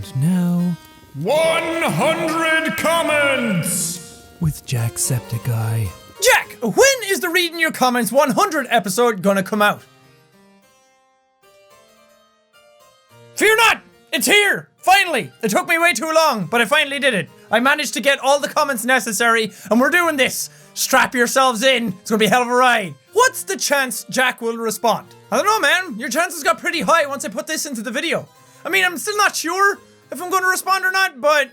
And now, 100 comments! With Jacksepticeye. Jack, when is the Reading Your Comments 100 episode gonna come out? Fear not! It's here! Finally! It took me way too long, but I finally did it. I managed to get all the comments necessary, and we're doing this. Strap yourselves in. It's gonna be a hell of a ride. What's the chance Jack will respond? I don't know, man. Your chances got pretty high once I put this into the video. I mean, I'm still not sure if I'm gonna respond or not, but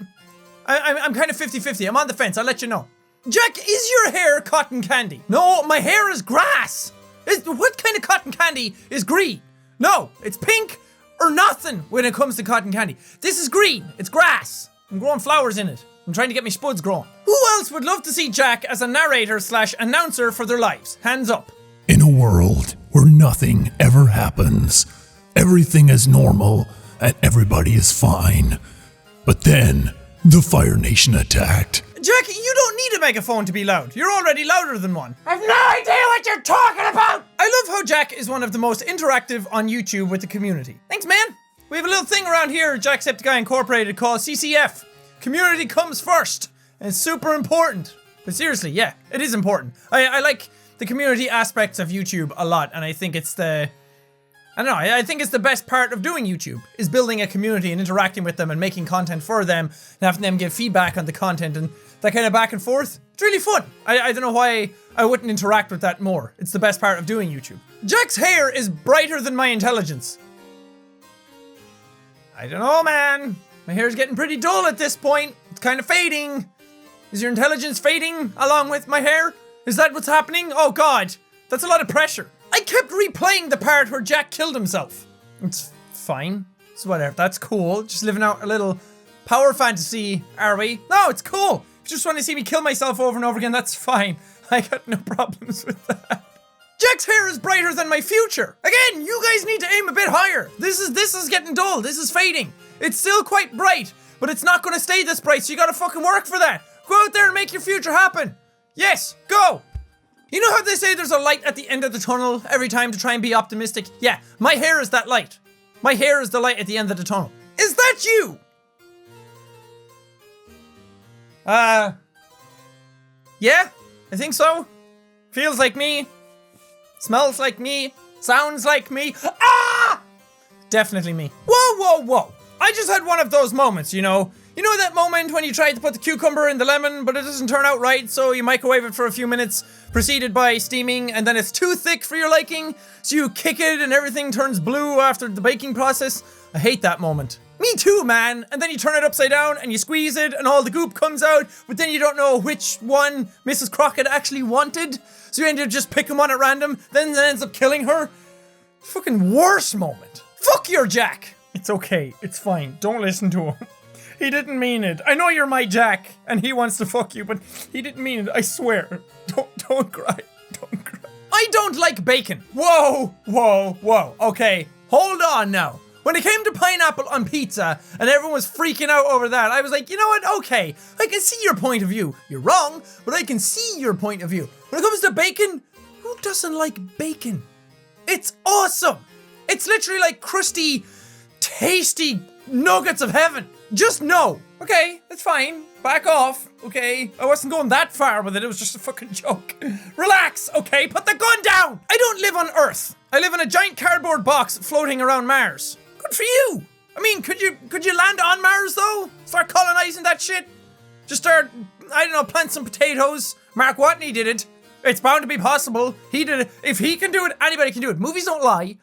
I'm kind of 50-50. I'm on the fence. I'll let you know. Jack, is your hair cotton candy? No, my hair is grass. What kind of cotton candy is green? No, it's pink or nothing when it comes to cotton candy. This is green. It's grass. I'm growing flowers in it. I'm trying to get my spuds growing. Who else would love to see Jack as a narrator/announcer for their lives? Hands up. In a world where nothing ever happens, everything is normal and everybody is fine. But then, the Fire Nation attacked. Jack, you don't need a megaphone to be loud. You're already louder than one. I have no idea what you're talking about! I love how Jack is one of the most interactive on YouTube with the community. Thanks, man. We have a little thing around here at Jacksepticeye Incorporated called CCF. Community comes first. And it's super important. But seriously, yeah, it is important. I like the community aspects of YouTube a lot, and I think it's I think it's the best part of doing YouTube, is building a community and interacting with them and making content for them and having them give feedback on the content and that kind of back and forth. It's really fun. I don't know why I wouldn't interact with that more. It's the best part of doing YouTube. Jack's hair is brighter than my intelligence. I don't know, man. My hair's getting pretty dull at this point. It's kind of fading. Is your intelligence fading along with my hair? Is that what's happening? Oh god, that's a lot of pressure. I kept replaying the part where Jack killed himself. It's fine. It's whatever. That's cool. Just living out a little power fantasy, are we? No, it's cool. If you just want to see me kill myself over and over again, that's fine. I got no problems with that. Jack's hair is brighter than my future. Again, you guys need to aim a bit higher. This is getting dull. This is fading. It's still quite bright, but it's not going to stay this bright, so you gotta fucking work for that. Go out there and make your future happen. Yes, go. You know how they say there's a light at the end of the tunnel every time to try and be optimistic? Yeah, my hair is that light. My hair is the light at the end of the tunnel. Is that you? Yeah, I think so. Feels like me. Smells like me. Sounds like me. Ah! Definitely me. Whoa, whoa, whoa. I just had one of those moments, you know? You know that moment when you tried to put the cucumber in the lemon, but it doesn't turn out right, so you microwave it for a few minutes, preceded by steaming, and then it's too thick for your liking, so you kick it and everything turns blue after the baking process? I hate that moment. Me too, man. And then you turn it upside down and you squeeze it and all the goop comes out, but then you don't know which one Mrs. Crockett actually wanted, so you end up just picking one at random, then it ends up killing her. Fucking worst moment. Fuck your Jack. It's okay. It's fine. Don't listen to him. He didn't mean it. I know you're my Jack, and he wants to fuck you, but he didn't mean it. I swear. Don't cry. Don't cry. I don't like bacon. Whoa, whoa, whoa. Okay, hold on now. When it came to pineapple on pizza, and everyone was freaking out over that, I was like, you know what? Okay, I can see your point of view. You're wrong, but I can see your point of view. When it comes to bacon, who doesn't like bacon? It's awesome. It's literally like crusty, tasty nuggets of heaven. Just no. Okay, that's fine. Back off. Okay, I wasn't going that far with it. It was just a fucking joke. Relax. Okay, put the gun down. I don't live on Earth. I live in a giant cardboard box floating around Mars. Good for you. I mean, could you land on Mars though? Start colonizing that shit? Just start, I don't know, plant some potatoes. Mark Watney did it. It's bound to be possible. He did it. If he can do it, anybody can do it. Movies don't lie.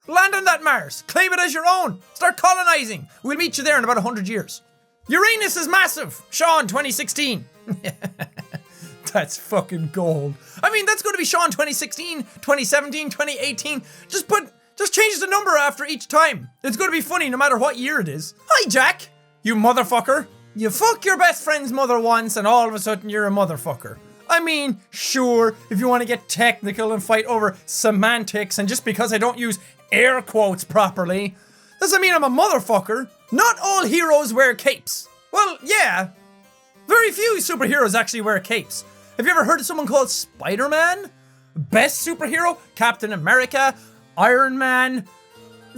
Land on that Mars. Claim it as your own. Start colonizing. We'll meet you there in about 100 years. Uranus is massive. Sean, 2016. That's fucking gold. I mean, that's going to be Sean 2016, 2017, 2018. Just change the number after each time. It's going to be funny no matter what year it is. Hi, Jack. You motherfucker. You fuck your best friend's mother once and all of a sudden you're a motherfucker. I mean, sure, if you want to get technical and fight over semantics, and just because I don't use air quotes properly doesn't mean I'm a motherfucker. Not all heroes wear capes. Well, yeah. Very few superheroes actually wear capes. Have you ever heard of someone called Spider-Man? Best superhero? Captain America? Iron Man?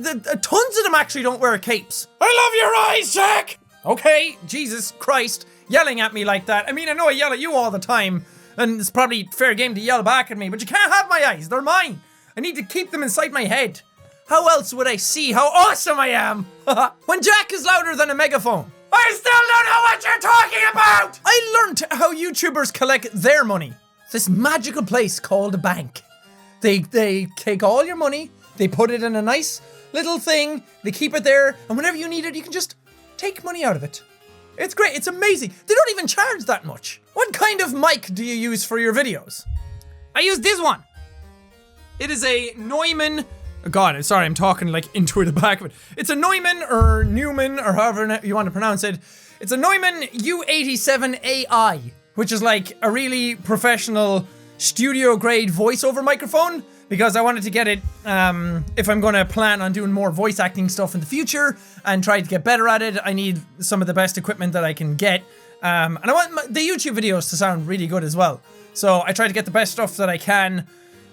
tons of them actually don't wear capes. I love your eyes, Jack! Okay, Jesus Christ, yelling at me like that. I mean, I know I yell at you all the time, and it's probably fair game to yell back at me, but you can't have my eyes, they're mine. I need to keep them inside my head. How else would I see how awesome I am? When Jack is louder than a megaphone. I still don't know what you're talking about! I learned how YouTubers collect their money. This magical place called a bank. They take all your money, they put it in a nice little thing, they keep it there, and whenever you need it, you can just take money out of it. It's great, it's amazing. They don't even charge that much. What kind of mic do you use for your videos? I use this one. It is a Neumann. Oh God, I'm sorry, I'm talking like into the back of it. It's a Neumann or Newman or however you want to pronounce it. It's a Neumann U87AI, which is like a really professional studio grade voiceover microphone because I wanted to get it if I'm going to plan on doing more voice acting stuff in the future and try to get better at it. I need some of the best equipment that I can get. And I want the YouTube videos to sound really good as well. So I try to get the best stuff that I can.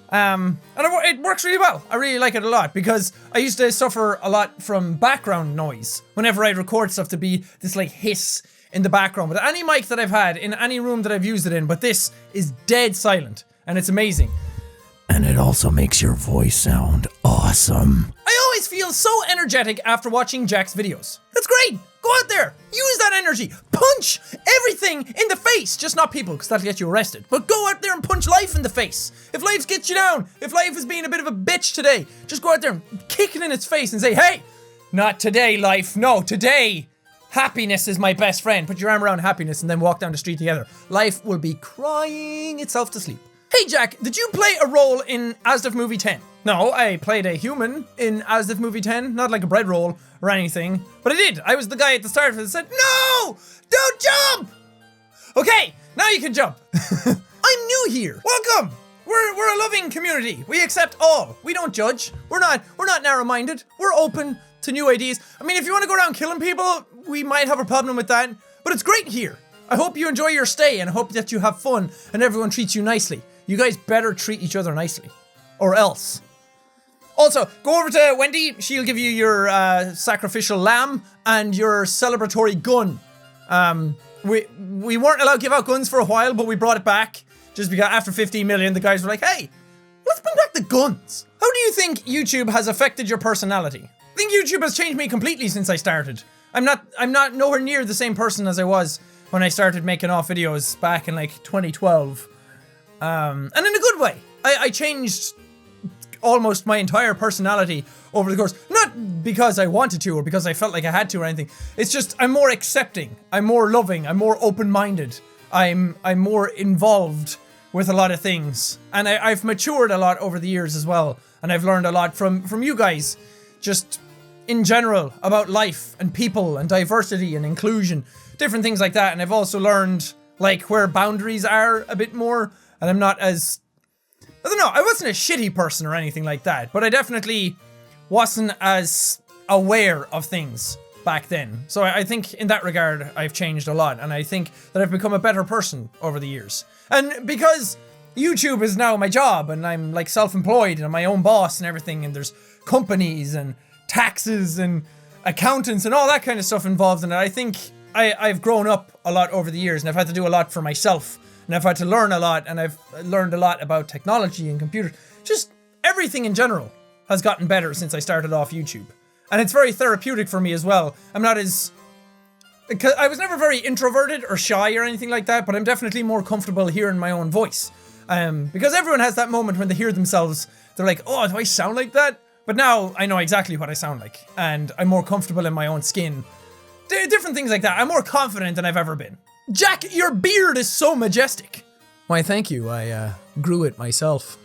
And it works really well. I really like it a lot because I used to suffer a lot from background noise whenever I record stuff, to be this like hiss in the background with any mic that I've had in any room that I've used it in, but this is dead silent and it's amazing. And it also makes your voice sound awesome. I always feel so energetic after watching Jack's videos. That's great. Go out there, use that energy, punch everything in the face. Just not people, because that'll get you arrested. But go out there and punch life in the face. If life gets you down, if life is being a bit of a bitch today, just go out there and kick it in its face and say, hey, not today, life. No, today, happiness is my best friend. Put your arm around happiness and then walk down the street together. Life will be crying itself to sleep. Hey Jack, did you play a role in Asdef Movie 10? No, I played a human in Asdef Movie 10, not like a bread roll or anything, but I did. I was the guy at the start that said, no, don't jump. Okay, now you can jump. I'm new here. Welcome. We're a loving community. We accept all. We don't judge. We're not narrow-minded. We're open to new ideas. I mean, if you want to go around killing people, we might have a problem with that, but it's great here. I hope you enjoy your stay and I hope that you have fun and everyone treats you nicely. You guys better treat each other nicely, or else. Also, go over to Wendy. She'll give you your sacrificial lamb and your celebratory gun. We weren't allowed to give out guns for a while, but we brought it back. Just because after 15 million, the guys were like, hey, let's bring back the guns. How do you think YouTube has affected your personality? I think YouTube has changed me completely since I started. I'm not nowhere near the same person as I was when I started making off videos back in like 2012. And in a good way. I changed almost my entire personality over the course. Not because I wanted to or because I felt like I had to or anything. It's just I'm more accepting. I'm more loving. I'm more open-minded. I'm more involved with a lot of things. And I've matured a lot over the years as well. And I've learned a lot from you guys. Just in general about life and people and diversity and inclusion. Different things like that. And I've also learned like where boundaries are a bit more. And I'm not as, I don't know, I wasn't a shitty person or anything like that, but I definitely wasn't as aware of things back then. So I think in that regard, I've changed a lot, and I think that I've become a better person over the years. And because YouTube is now my job, and I'm like self-employed, and I'm my own boss and everything, and there's companies and taxes and accountants and all that kind of stuff involved in it, I think I've grown up a lot over the years, and I've had to do a lot for myself. And I've had to learn a lot, and I've learned a lot about technology and computers. Just everything in general has gotten better since I started off YouTube. And it's very therapeutic for me as well. I'm not as... Because I was never very introverted or shy or anything like that, but I'm definitely more comfortable hearing my own voice. Because everyone has that moment when they hear themselves, they're like, oh, do I sound like that? But now I know exactly what I sound like, and I'm more comfortable in my own skin. Different things like that. I'm more confident than I've ever been. Jack, your beard is so majestic. Why, thank you. I grew it myself.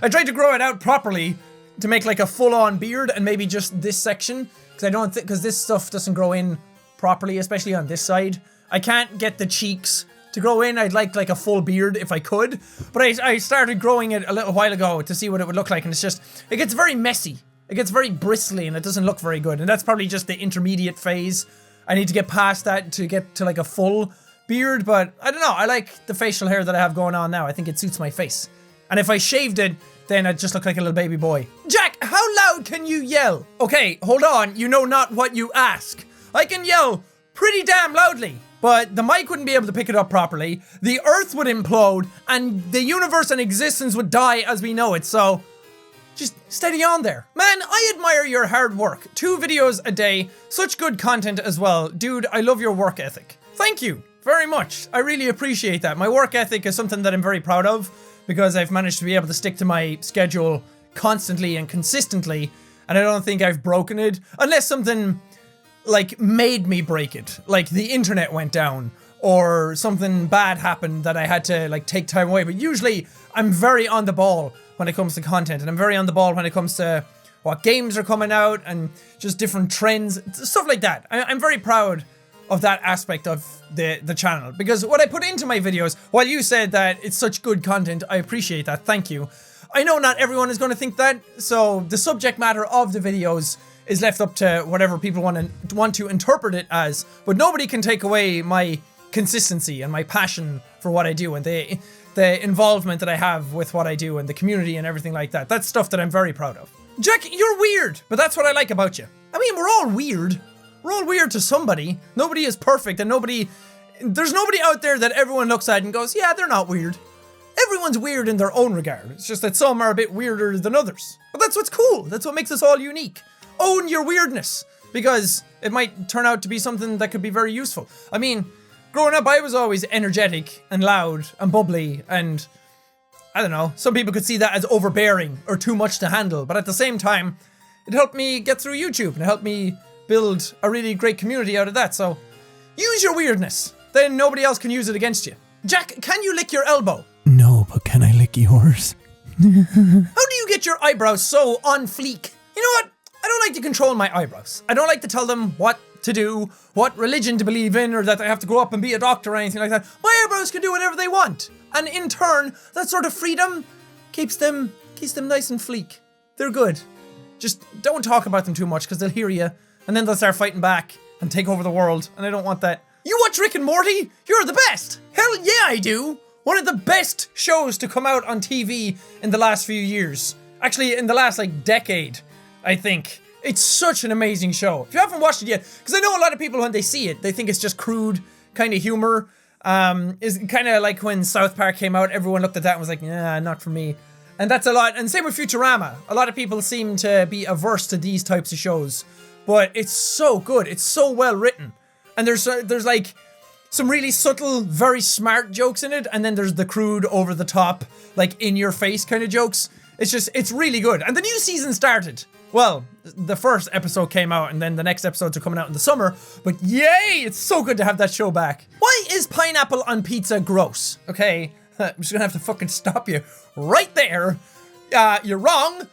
I tried to grow it out properly to make like a full-on beard and maybe just this section, because this stuff doesn't grow in properly, especially on this side. I can't get the cheeks to grow in. I'd like a full beard if I could, but I started growing it a little while ago to see what it would look like, and it gets very messy. It gets very bristly and it doesn't look very good, and that's probably just the intermediate phase. I need to get past that to get to like a full beard, but I don't know. I like the facial hair that I have going on now. I think it suits my face. And if I shaved it, then I'd just look like a little baby boy. Jack, how loud can you yell? Okay, hold on, you know not what you ask. I can yell pretty damn loudly, but the mic wouldn't be able to pick it up properly, the earth would implode, and the universe and existence would die as we know it, so just steady on there. Man, I admire your hard work. 2 videos a day, such good content as well. Dude, I love your work ethic. Thank you very much. I really appreciate that. My work ethic is something that I'm very proud of because I've managed to be able to stick to my schedule constantly and consistently, and I don't think I've broken it, unless something like made me break it, like the internet went down or something bad happened that I had to like take time away. But usually I'm very on the ball when it comes to content, and I'm very on the ball when it comes to what games are coming out and just different trends, stuff like that. I'm very proud of that aspect of the channel, because what I put into my videos, while you said that it's such good content, I appreciate that, thank you. I know not everyone is going to think that, so the subject matter of the videos is left up to whatever people want to interpret it as, but nobody can take away my consistency and my passion for what I do and the involvement that I have with what I do and the community and everything like that. That's stuff that I'm very proud of. Jack, you're weird, but that's what I like about you. I mean, we're all weird. We're all weird to somebody. Nobody is perfect, and there's nobody out there that everyone looks at and goes, yeah, they're not weird. Everyone's weird in their own regard. It's just that some are a bit weirder than others. But that's what's cool. That's what makes us all unique. Own your weirdness, because it might turn out to be something that could be very useful. I mean, growing up, I was always energetic and loud and bubbly, and I don't know, some people could see that as overbearing or too much to handle, but at the same time, it helped me get through YouTube and it helped me build a really great community out of that. So use your weirdness, then nobody else can use it against you. Jack, can you lick your elbow? No, but can I lick yours? How do you get your eyebrows so on fleek? You know what? I don't like to control my eyebrows. I don't like to tell them what to do, what religion to believe in, or that they have to grow up and be a doctor or anything like that. My eyebrows can do whatever they want. And in turn, that sort of freedom keeps them nice and fleek. They're good. Just don't talk about them too much because they'll hear you and then they'll start fighting back and take over the world, and I don't want that. You watch Rick and Morty? You're the best! Hell yeah, I do! One of the best shows to come out on TV in the last few years. Actually, in the last, decade, I think. It's such an amazing show. If you haven't watched it yet, because I know a lot of people, when they see it, they think it's just crude kind of humor. Is kind of like when South Park came out, everyone looked at that and was like, nah, not for me. And that's a lot, and same with Futurama. A lot of people seem to be averse to these types of shows. But it's so good, it's so well written. And there's like some really subtle, very smart jokes in it, and then there's the crude, over the top, like in your face kind of jokes. It's really good. And the new season started. Well, the first episode came out, and then the next episodes are coming out in the summer. But yay, it's so good to have that show back. Why is pineapple on pizza gross? Okay, I'm just gonna have to fucking stop you right there. You're wrong.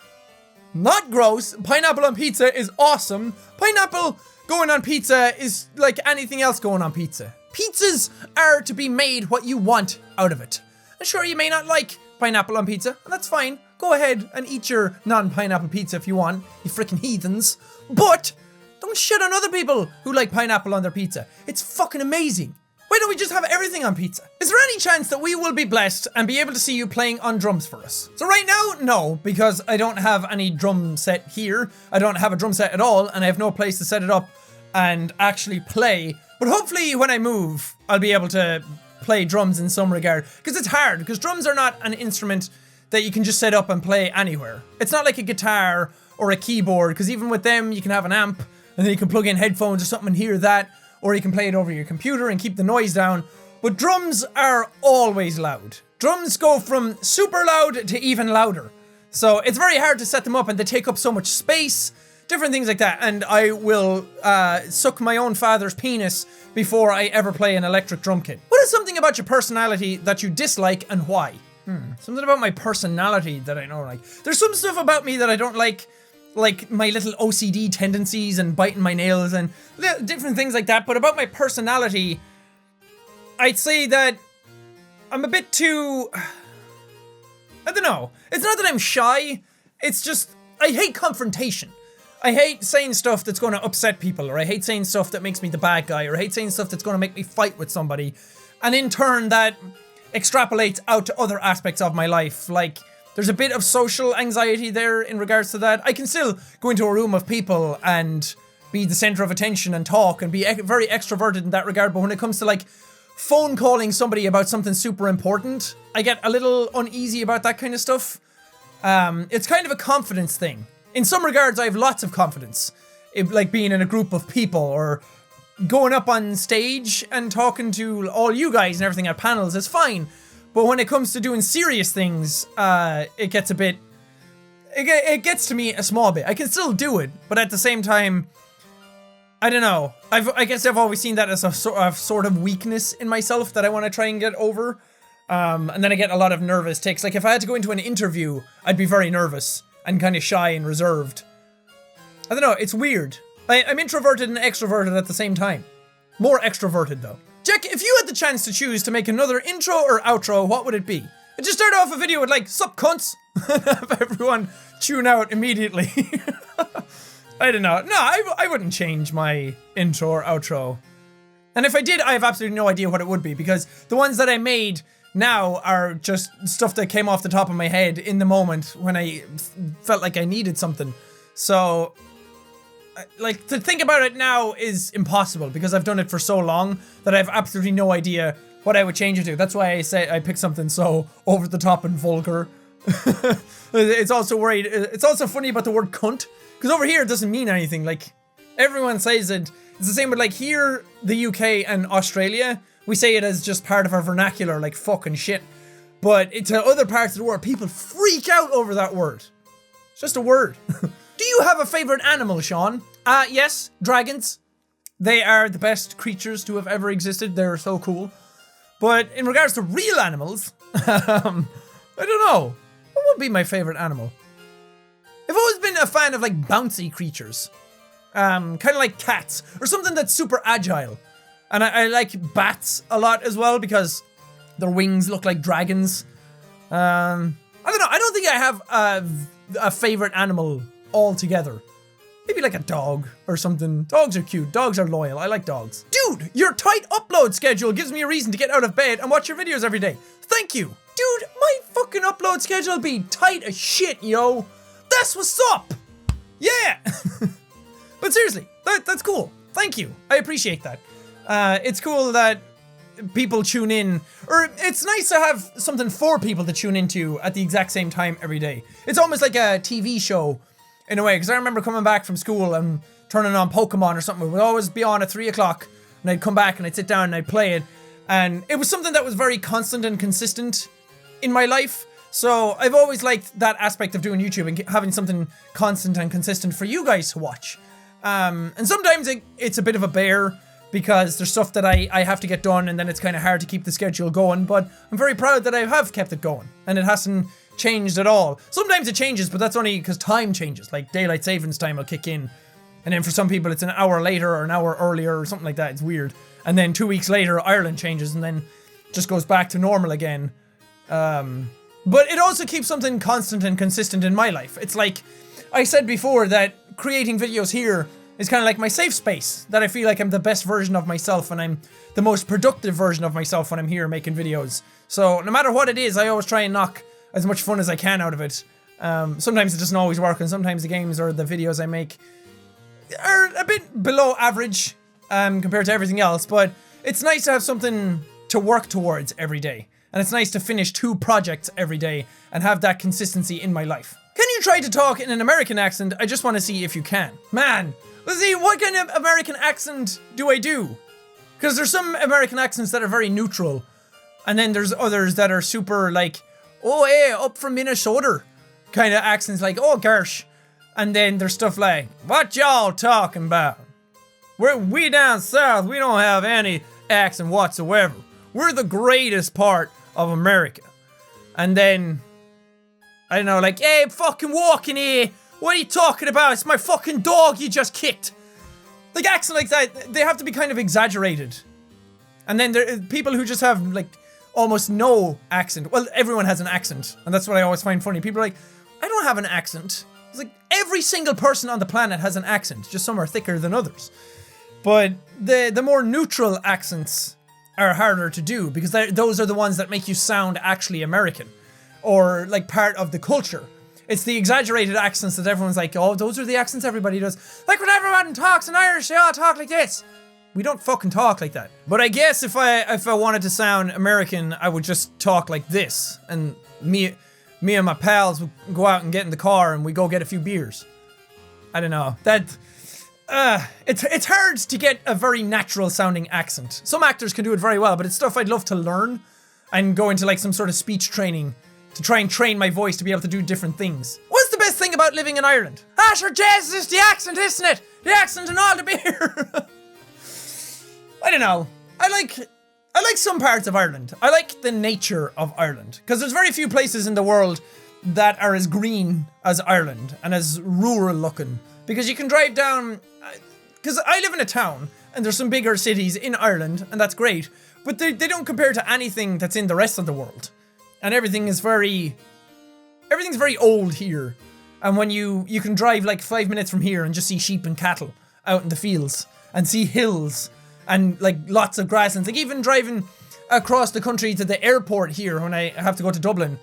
Not gross. Pineapple on pizza is awesome. Pineapple going on pizza is like anything else going on pizza. Pizzas are to be made what you want out of it. And sure, you may not like pineapple on pizza, and that's fine. Go ahead and eat your non-pineapple pizza if you want, you freaking heathens. But don't shit on other people who like pineapple on their pizza. It's fucking amazing. Why don't we just have everything on pizza? Is there any chance that we will be blessed and be able to see you playing on drums for us? So right now, no, because I don't have any drum set here. I don't have a drum set at all, and I have no place to set it up and actually play. But hopefully when I move, I'll be able to play drums in some regard. Because it's hard, because drums are not an instrument that you can just set up and play anywhere. It's not like a guitar or a keyboard, because even with them, you can have an amp, and then you can plug in headphones or something and hear that. Or you can play it over your computer and keep the noise down. But drums are always loud. Drums go from super loud to even louder. So it's very hard to set them up, and they take up so much space, different things like that. And I will suck my own father's penis before I ever play an electric drum kit. What is something about your personality that you dislike, and why? Something about my personality that I don't like. There's some stuff about me that I don't like my little OCD tendencies and biting my nails and different things like that. But about my personality, I'd say that I'm a bit too, I don't know. It's not that I'm shy. It's just, I hate confrontation. I hate saying stuff that's going to upset people, or I hate saying stuff that makes me the bad guy, or I hate saying stuff that's going to make me fight with somebody. And in turn, that extrapolates out to other aspects of my life, like There's a bit of social anxiety there in regards to that. I can still go into a room of people and be the center of attention and talk and be very extroverted in that regard, but when it comes to like phone calling somebody about something super important, I get a little uneasy about that kind of stuff. It's kind of a confidence thing. In some regards, I have lots of confidence. Like being in a group of people or going up on stage and talking to all you guys and everything at panels is fine. But when it comes to doing serious things, it gets a bit... It gets to me a small bit. I can still do it, but at the same time, I don't know. I guess I've always seen that as a sort of weakness in myself that I want to try and get over. And then I get a lot of nervous tics. Like if I had to go into an interview, I'd be very nervous and kind of shy and reserved. I don't know, it's weird. I'm introverted and extroverted at the same time. More extroverted though. Jack, if you had the chance to choose to make another intro or outro, what would it be? I'd just start off a video with like, sup cunts, have everyone tune out immediately. I don't know. No, I wouldn't change my intro or outro. And if I did, I have absolutely no idea what it would be, because the ones that I made now are just stuff that came off the top of my head in the moment when I felt like I needed something. So... like, to think about it now is impossible because I've done it for so long that I have absolutely no idea what I would change it to. That's why I say I picked something so over the top and vulgar. It's also funny about the word cunt, because over here it doesn't mean anything. Like, everyone says it. It's the same with like here, the UK and Australia, we say it as just part of our vernacular, like fucking shit. But to other parts of the world, people freak out over that word. It's just a word. Do you have a favorite animal, Sean? Yes, dragons. They are the best creatures to have ever existed. They're so cool. But in regards to real animals, I don't know. What would be my favorite animal? I've always been a fan of like bouncy creatures. Kind of like cats or something that's super agile. And I like bats a lot as well because their wings look like dragons. I don't know. I don't think I have a favorite animal altogether. Maybe like a dog or something. Dogs are cute. Dogs are loyal. I like dogs. Dude, your tight upload schedule gives me a reason to get out of bed and watch your videos every day. Thank you. Dude, my fucking upload schedule be tight as shit, yo. That's what's up. Yeah. But seriously, that's cool. Thank you. I appreciate that. It's cool that people tune in, or it's nice to have something for people to tune into at the exact same time every day. It's almost like a TV show in a way, because I remember coming back from school and turning on Pokemon or something. It would always be on at 3 o'clock, and I'd come back and I'd sit down and I'd play it, and it was something that was very constant and consistent in my life. So I've always liked that aspect of doing YouTube and having something constant and consistent for you guys to watch. And sometimes it's a bit of a bear because there's stuff that I have to get done, and then it's kind of hard to keep the schedule going, but I'm very proud that I have kept it going and it hasn't changed at all. Sometimes it changes, but that's only because time changes, like daylight savings time will kick in, and then for some people it's an hour later or an hour earlier or something like that. It's weird. And then 2 weeks later Ireland changes and then just goes back to normal again. But it also keeps something constant and consistent in my life. It's like I said before, that creating videos here is kind of like my safe space, that I feel like I'm the best version of myself and I'm the most productive version of myself when I'm here making videos. So no matter what it is, I always try and knock as much fun as I can out of it. Sometimes it doesn't always work, and sometimes the games or the videos I make are a bit below average compared to everything else, but it's nice to have something to work towards every day. And it's nice to finish 2 projects every day and have that consistency in my life. Can you try to talk in an American accent? I just want to see if you can. Man, let's see, what kind of American accent do I do? Because there's some American accents that are very neutral, and then there's others that are super like, oh hey, up from Minnesota kind of accents, like, oh gosh. And then there's stuff like, what y'all talking about? We down south, we don't have any accent whatsoever. We're the greatest part of America. And then, I don't know, like, hey, I'm fucking walking here. What are you talking about? It's my fucking dog you just kicked. Like, accent like that, they have to be kind of exaggerated. And then there are people who just have, like, almost no accent. Well, everyone has an accent, and that's what I always find funny. People are like, I don't have an accent. It's like, every single person on the planet has an accent, just some are thicker than others. But the more neutral accents are harder to do, because those are the ones that make you sound actually American. or like part of the culture. It's the exaggerated accents that everyone's like, oh, those are the accents everybody does. Like when everyone talks in Irish, they all talk like this. We don't fucking talk like that. But I guess if I wanted to sound American, I would just talk like this. And me and my pals would go out and get in the car and we go get a few beers. I don't know. It's hard to get a very natural sounding accent. Some actors can do it very well, but it's stuff I'd love to learn and go into like some sort of speech training to try and train my voice to be able to do different things. What's the best thing about living in Ireland? Ah, sure, Jesus, it's the accent, isn't it? The accent and all the beer. I don't know. I like some parts of Ireland. I like the nature of Ireland because there's very few places in the world that are as green as Ireland and as rural looking. Because you can drive down, because I live in a town and there's some bigger cities in Ireland and that's great, but they don't compare to anything that's in the rest of the world. And everything's very old here. And when you can drive like 5 minutes from here and just see sheep and cattle out in the fields and see hills and like lots of grasslands. Like even driving across the country to the airport here when I have to go to Dublin,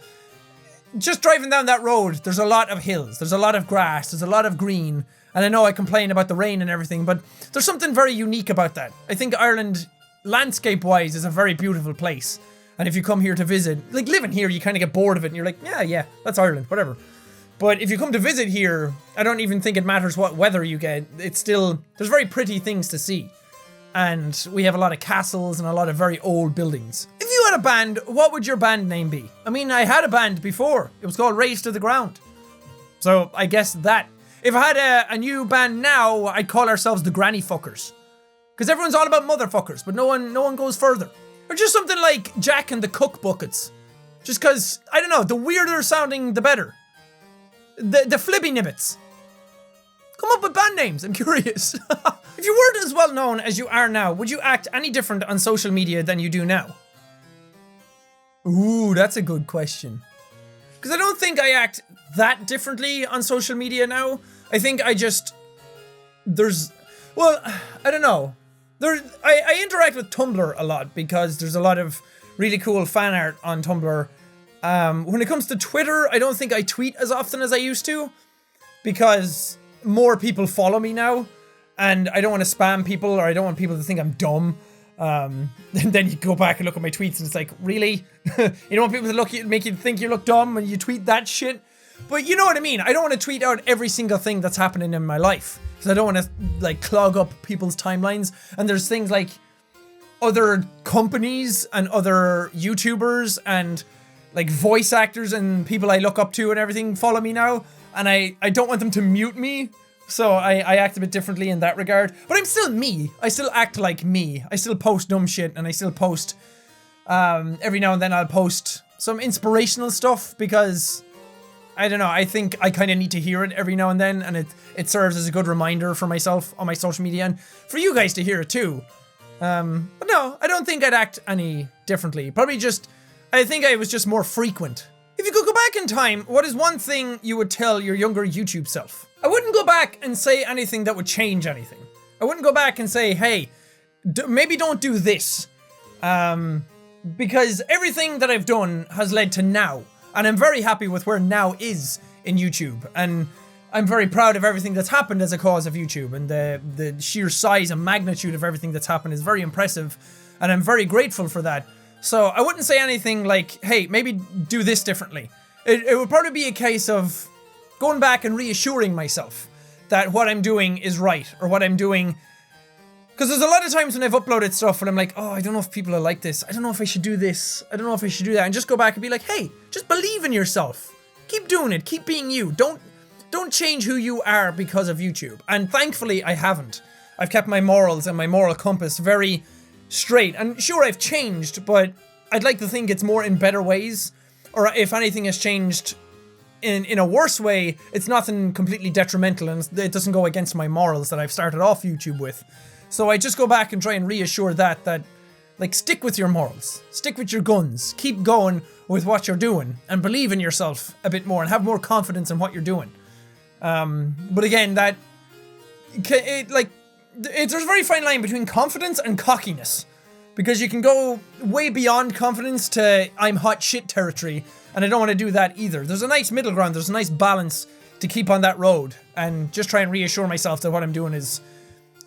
just driving down that road, there's a lot of hills, there's a lot of grass, there's a lot of green. And I know I complain about the rain and everything, but there's something very unique about that. I think Ireland, landscape-wise, is a very beautiful place. And if you come here to visit, like living here, you kind of get bored of it and you're like, yeah, that's Ireland, whatever. But if you come to visit here, I don't even think it matters what weather you get. It's still, there's very pretty things to see. And we have a lot of castles and a lot of very old buildings. If you had a band, what would your band name be? I mean, I had a band before. It was called Raised to the Ground. So I guess that. If I had a new band now, I'd call ourselves the Granny Fuckers. Because everyone's all about motherfuckers, but no one goes further. Or just something like Jack and the Cook Buckets. Just because, I don't know, the weirder sounding, the better. The Flibby Nibbits. Come up with band names, I'm curious. If you weren't as well known as you are now, would you act any different on social media than you do now? Ooh, that's a good question. Because I don't think I act that differently on social media now. I think I just... I don't know. I interact with Tumblr a lot because there's a lot of really cool fan art on Tumblr. When it comes to Twitter, I don't think I tweet as often as I used to because more people follow me now and I don't want to spam people or I don't want people to think I'm dumb. And then you go back and look at my tweets and it's like, really? You don't want people to make you think you look dumb when you tweet that shit? But you know what I mean. I don't want to tweet out every single thing that's happening in my life because I don't want to like clog up people's timelines. And there's things like other companies and other YouTubers and like voice actors and people I look up to and everything follow me now. And I don't want them to mute me. So I act a bit differently in that regard. But I'm still me. I still act like me. I still post dumb shit and I still post... every now and then I'll post some inspirational stuff because... I don't know, I think I kind of need to hear it every now and then and it serves as a good reminder for myself on my social media and for you guys to hear it too. But no, I don't think I'd act any differently. Probably just... I think I was just more frequent. If you could go back in time, what is one thing you would tell your younger YouTube self? I wouldn't go back and say anything that would change anything. I wouldn't go back and say, hey, maybe don't do this. Because everything that I've done has led to now. And I'm very happy with where now is in YouTube. And I'm very proud of everything that's happened as a cause of YouTube. And the sheer size and magnitude of everything that's happened is very impressive. And I'm very grateful for that. So I wouldn't say anything like, hey, maybe do this differently. It would probably be a case of going back and reassuring myself that what I'm doing is right. Or what I'm doing... Because there's a lot of times when I've uploaded stuff where I'm like, oh, I don't know if people are like this. I don't know if I should do this. I don't know if I should do that. And just go back and be like, hey, just believe in yourself. Keep doing it. Keep being you. Don't change who you are because of YouTube. And thankfully, I haven't. I've kept my morals and my moral compass very straight. And sure, I've changed, but I'd like to think it's more in better ways. Or if anything has changed in a worse way, it's nothing completely detrimental and it doesn't go against my morals that I've started off YouTube with. So I just go back and try and reassure that like, stick with your morals, stick with your guns, keep going with what you're doing, and believe in yourself a bit more and have more confidence in what you're doing. But again, there's a very fine line between confidence and cockiness. because you can go way beyond confidence to I'm hot shit territory, and I don't want to do that either. There's a nice middle ground, there's a nice balance to keep on that road, and just try and reassure myself that what I'm doing is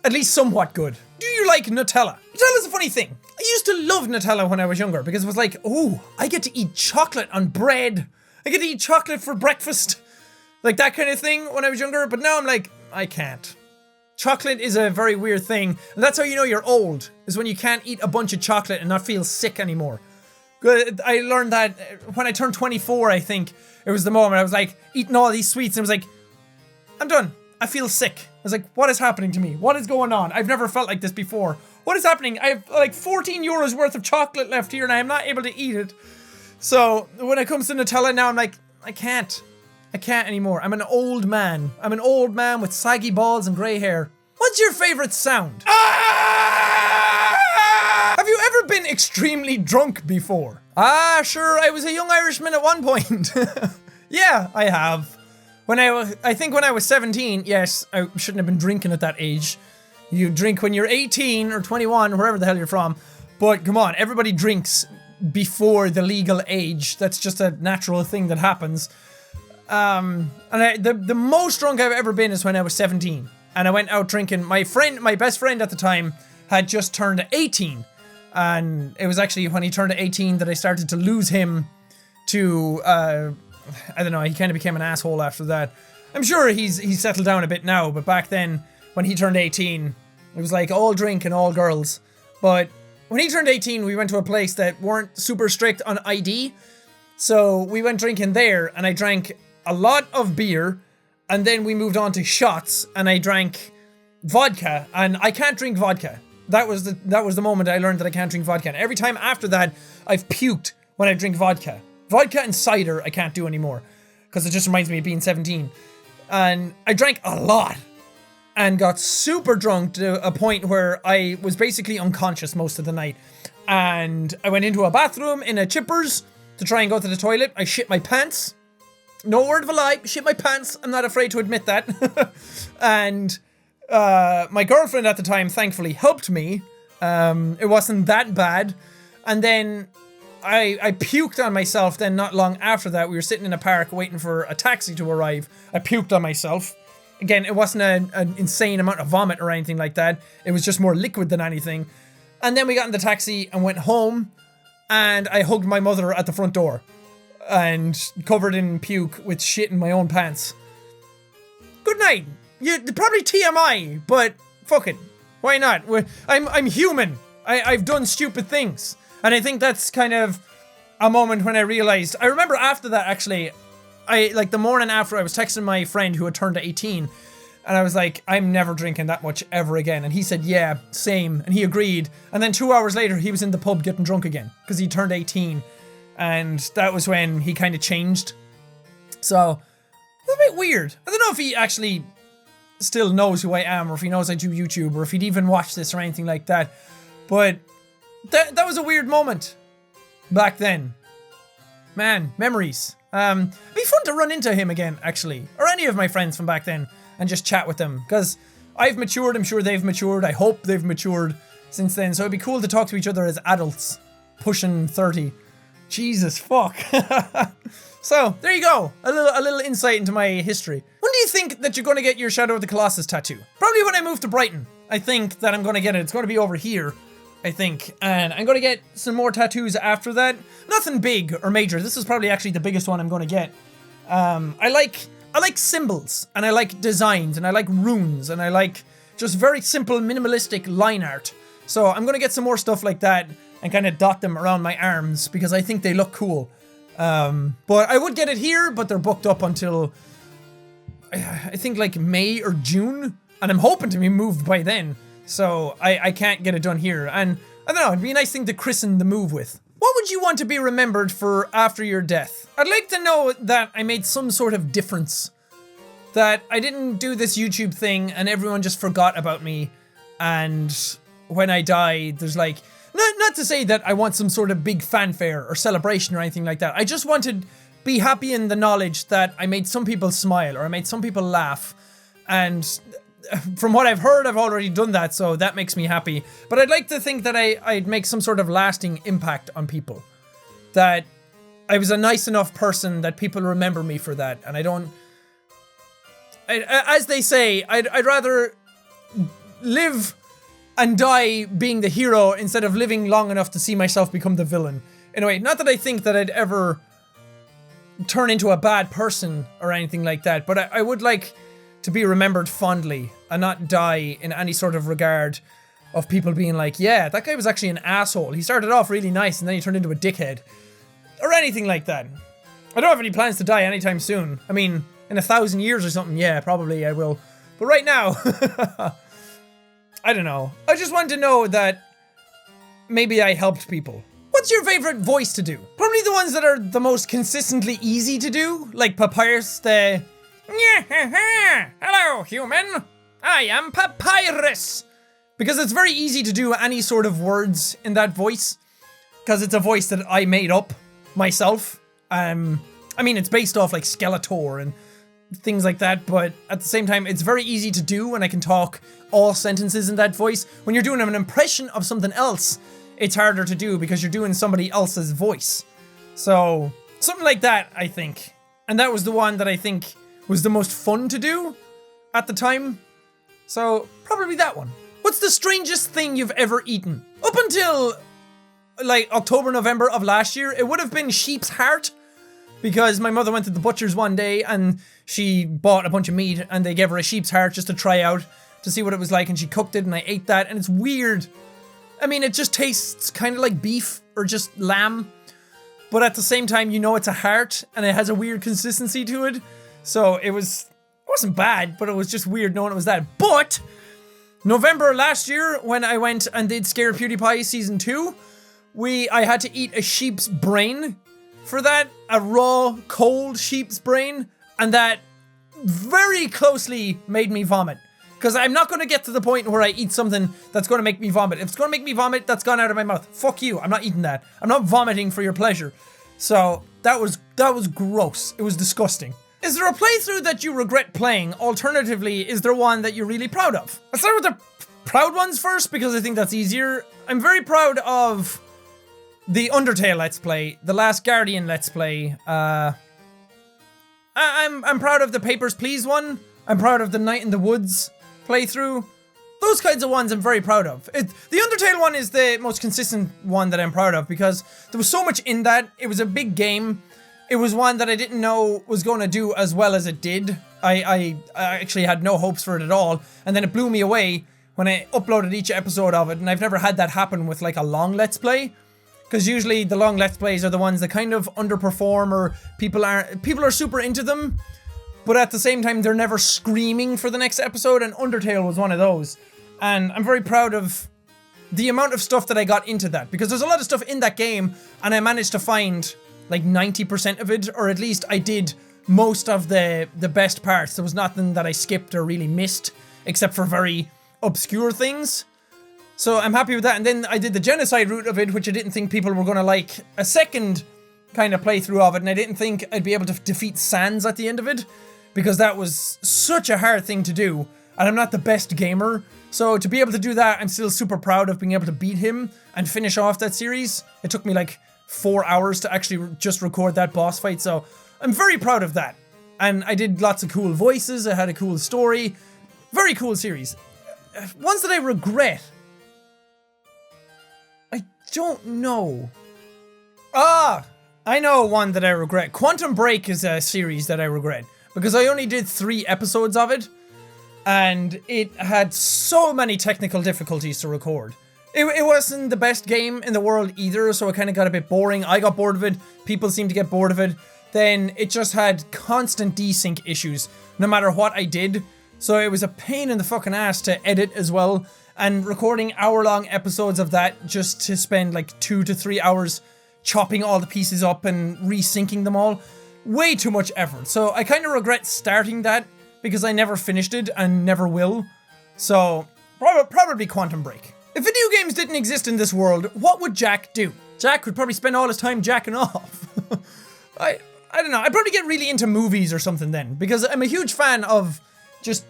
at least somewhat good. Do you like Nutella? Nutella's a funny thing. I used to love Nutella when I was younger because it was like, oh, I get to eat chocolate on bread. I get to eat chocolate for breakfast. Like that kind of thing when I was younger, but now I'm like, I can't. Chocolate is a very weird thing, and that's how you know you're old, is when you can't eat a bunch of chocolate and not feel sick anymore. I learned that when I turned 24, I think. It was the moment I was like, eating all these sweets, and I was like, I'm done. I feel sick. I was like, what is happening to me? What is going on? I've never felt like this before. What is happening? I have like 14 euros worth of chocolate left here, and I am not able to eat it. So when it comes to Nutella now, I'm like, I can't anymore. I'm an old man. I'm an old man with saggy balls and grey hair. What's your favorite sound? Have you ever been extremely drunk before? Sure, I was a young Irishman at one point. Yeah, I have. I think when I was 17, yes, I shouldn't have been drinking at that age. You drink when you're 18 or 21, wherever the hell you're from. But come on, everybody drinks before the legal age. That's just a natural thing that happens. The most drunk I've ever been is when I was 17. And I went out drinking. My best friend at the time, had just turned 18. And it was actually when he turned 18 that I started to lose him to, I don't know, he kind of became an asshole after that. I'm sure he's settled down a bit now, but back then, when he turned 18, it was like all drink and all girls. But when he turned 18, we went to a place that weren't super strict on ID. So we went drinking there, and I drank a lot of beer, and then we moved on to shots, and I drank vodka, and I can't drink vodka. That was the moment I learned that I can't drink vodka. And every time after that, I've puked when I drink vodka. Vodka and cider I can't do anymore, because it just reminds me of being 17. And I drank a lot, and got super drunk to a point where I was basically unconscious most of the night. And I went into a bathroom in a Chippers to try and go to the toilet. I shit my pants. No word of a lie, shit my pants. I'm not afraid to admit that. And my girlfriend at the time thankfully helped me. It wasn't that bad. And then I puked on myself then not long after that. We were sitting in a park waiting for a taxi to arrive. I puked on myself. Again, it wasn't an insane amount of vomit or anything like that. It was just more liquid than anything. And then we got in the taxi and went home. And I hugged my mother at the front door. And covered in puke with shit in my own pants. Good night. Probably TMI, but fuck it. Why not? I'm human. I've done stupid things. And I think that's kind of a moment when I realized. I remember after that, actually, like the morning after, I was texting my friend who had turned 18. And I was like, I'm never drinking that much ever again. And he said, yeah, same. And he agreed. And then 2 hours later, he was in the pub getting drunk again. Because he turned 18. And that was when he kind of changed. So, it's a bit weird. I don't know if he actually still knows who I am, or if he knows I do YouTube, or if he'd even watch this or anything like that. But that was a weird moment back then. Man, memories. It'd be fun to run into him again, actually. Or any of my friends from back then, and just chat with them. Because I've matured, I'm sure they've matured, I hope they've matured since then. So it'd be cool to talk to each other as adults, pushing 30. Jesus fuck. So, there you go. A little insight into my history. When do you think that you're going to get your Shadow of the Colossus tattoo? Probably when I move to Brighton. I think that I'm going to get it. It's going to be over here, I think. And I'm going to get some more tattoos after that. Nothing big or major. This is probably actually the biggest one I'm going to get. I like symbols, and I like designs, and I like runes, and I like just very simple, minimalistic line art. So I'm going to get some more stuff like that and kind of dot them around my arms because I think they look cool. But I would get it here, but they're booked up until I think like May or June, and I'm hoping to be moved by then. So I can't get it done here. And I don't know, it'd be a nice thing to christen the move with. What would you want to be remembered for after your death? I'd like to know that I made some sort of difference. That I didn't do this YouTube thing and everyone just forgot about me. And when I die, there's like... Not to say that I want some sort of big fanfare or celebration or anything like that. I just want to be happy in the knowledge that I made some people smile or I made some people laugh. And from what I've heard, I've already done that, so that makes me happy. But I'd like to think that I'd make some sort of lasting impact on people. That I was a nice enough person that people remember me for that, and I don't... as they say, I'd rather live and die being the hero instead of living long enough to see myself become the villain. Anyway, not that I think that I'd ever turn into a bad person or anything like that, but I would like to be remembered fondly and not die in any sort of regard of people being like, yeah, that guy was actually an asshole. He started off really nice and then he turned into a dickhead. Or anything like that. I don't have any plans to die anytime soon. I mean, in 1,000 years or something, yeah, probably I will. But right now, I don't know. I just want to know that maybe I helped people. What's your favorite voice to do? Probably the ones that are the most consistently easy to do, like Papyrus, the... Hello, human. I am Papyrus. Because it's very easy to do any sort of words in that voice. Because it's a voice that I made up myself. I mean, it's based off like Skeletor and things like that, but at the same time, it's very easy to do, and I can talk all sentences in that voice. When you're doing an impression of something else, it's harder to do because you're doing somebody else's voice. So, something like that, I think. And that was the one that I think was the most fun to do at the time. So, probably that one. What's the strangest thing you've ever eaten? Up until, like, October, November of last year, it would have been sheep's heart. Because my mother went to the butcher's one day and she bought a bunch of meat and they gave her a sheep's heart just to try out, to see what it was like, and she cooked it and I ate that and it's weird. I mean, it just tastes kind of like beef or just lamb. But at the same time, you know it's a heart and it has a weird consistency to it. So it wasn't bad, but it was just weird knowing it was that. But November last year, when I went and did Scare PewDiePie Season 2, I had to eat a sheep's brain for that. A raw, cold sheep's brain. And that very closely made me vomit. Because I'm not going to get to the point where I eat something that's going to make me vomit. If it's going to make me vomit, that's gone out of my mouth. Fuck you. I'm not eating that. I'm not vomiting for your pleasure. So that was gross. It was disgusting. Is there a playthrough that you regret playing? Alternatively, is there one that you're really proud of? I'll start with the proud ones first because I think that's easier. I'm very proud of the Undertale Let's Play, the Last Guardian Let's Play. I'm proud of the Papers, Please one. I'm proud of the Night in the Woods playthrough. Those kinds of ones I'm very proud of. The Undertale one is the most consistent one that I'm proud of because there was so much in that. It was a big game. It was one that I didn't know was going to do as well as it did. I actually had no hopes for it at all. And then it blew me away when I uploaded each episode of it. And I've never had that happen with like a long Let's Play. Because usually the long Let's Plays are the ones that kind of underperform or people are super into them. But at the same time, they're never screaming for the next episode. And Undertale was one of those. And I'm very proud of the amount of stuff that I got into that. Because there's a lot of stuff in that game. And I managed to find like 90% of it, or at least I did most of the best parts. There was nothing that I skipped or really missed, except for very obscure things. So I'm happy with that. And then I did the genocide route of it, which I didn't think people were going to like a second kind of playthrough of it. And I didn't think I'd be able to defeat Sans at the end of it, because that was such a hard thing to do. And I'm not the best gamer. So to be able to do that, I'm still super proud of being able to beat him and finish off that series. It took me like 4 hours to actually just record that boss fight, so I'm very proud of that. And I did lots of cool voices, I had a cool story, very cool series. Ones that I regret, I don't know. I know one that I regret. Quantum Break is a series that I regret, because I only did 3 episodes of it, and it had so many technical difficulties to record. It wasn't the best game in the world either, so it kind of got a bit boring. I got bored of it. People seemed to get bored of it. Then it just had constant desync issues, no matter what I did. So it was a pain in the fucking ass to edit as well. And recording hour-long episodes of that just to spend like 2 to 3 hours chopping all the pieces up and resyncing them all. Way too much effort. So I kind of regret starting that because I never finished it and never will. So probably Quantum Break. If video games didn't exist in this world, what would Jack do? Jack would probably spend all his time jacking off. I don't know, I'd probably get really into movies or something then, because I'm a huge fan of just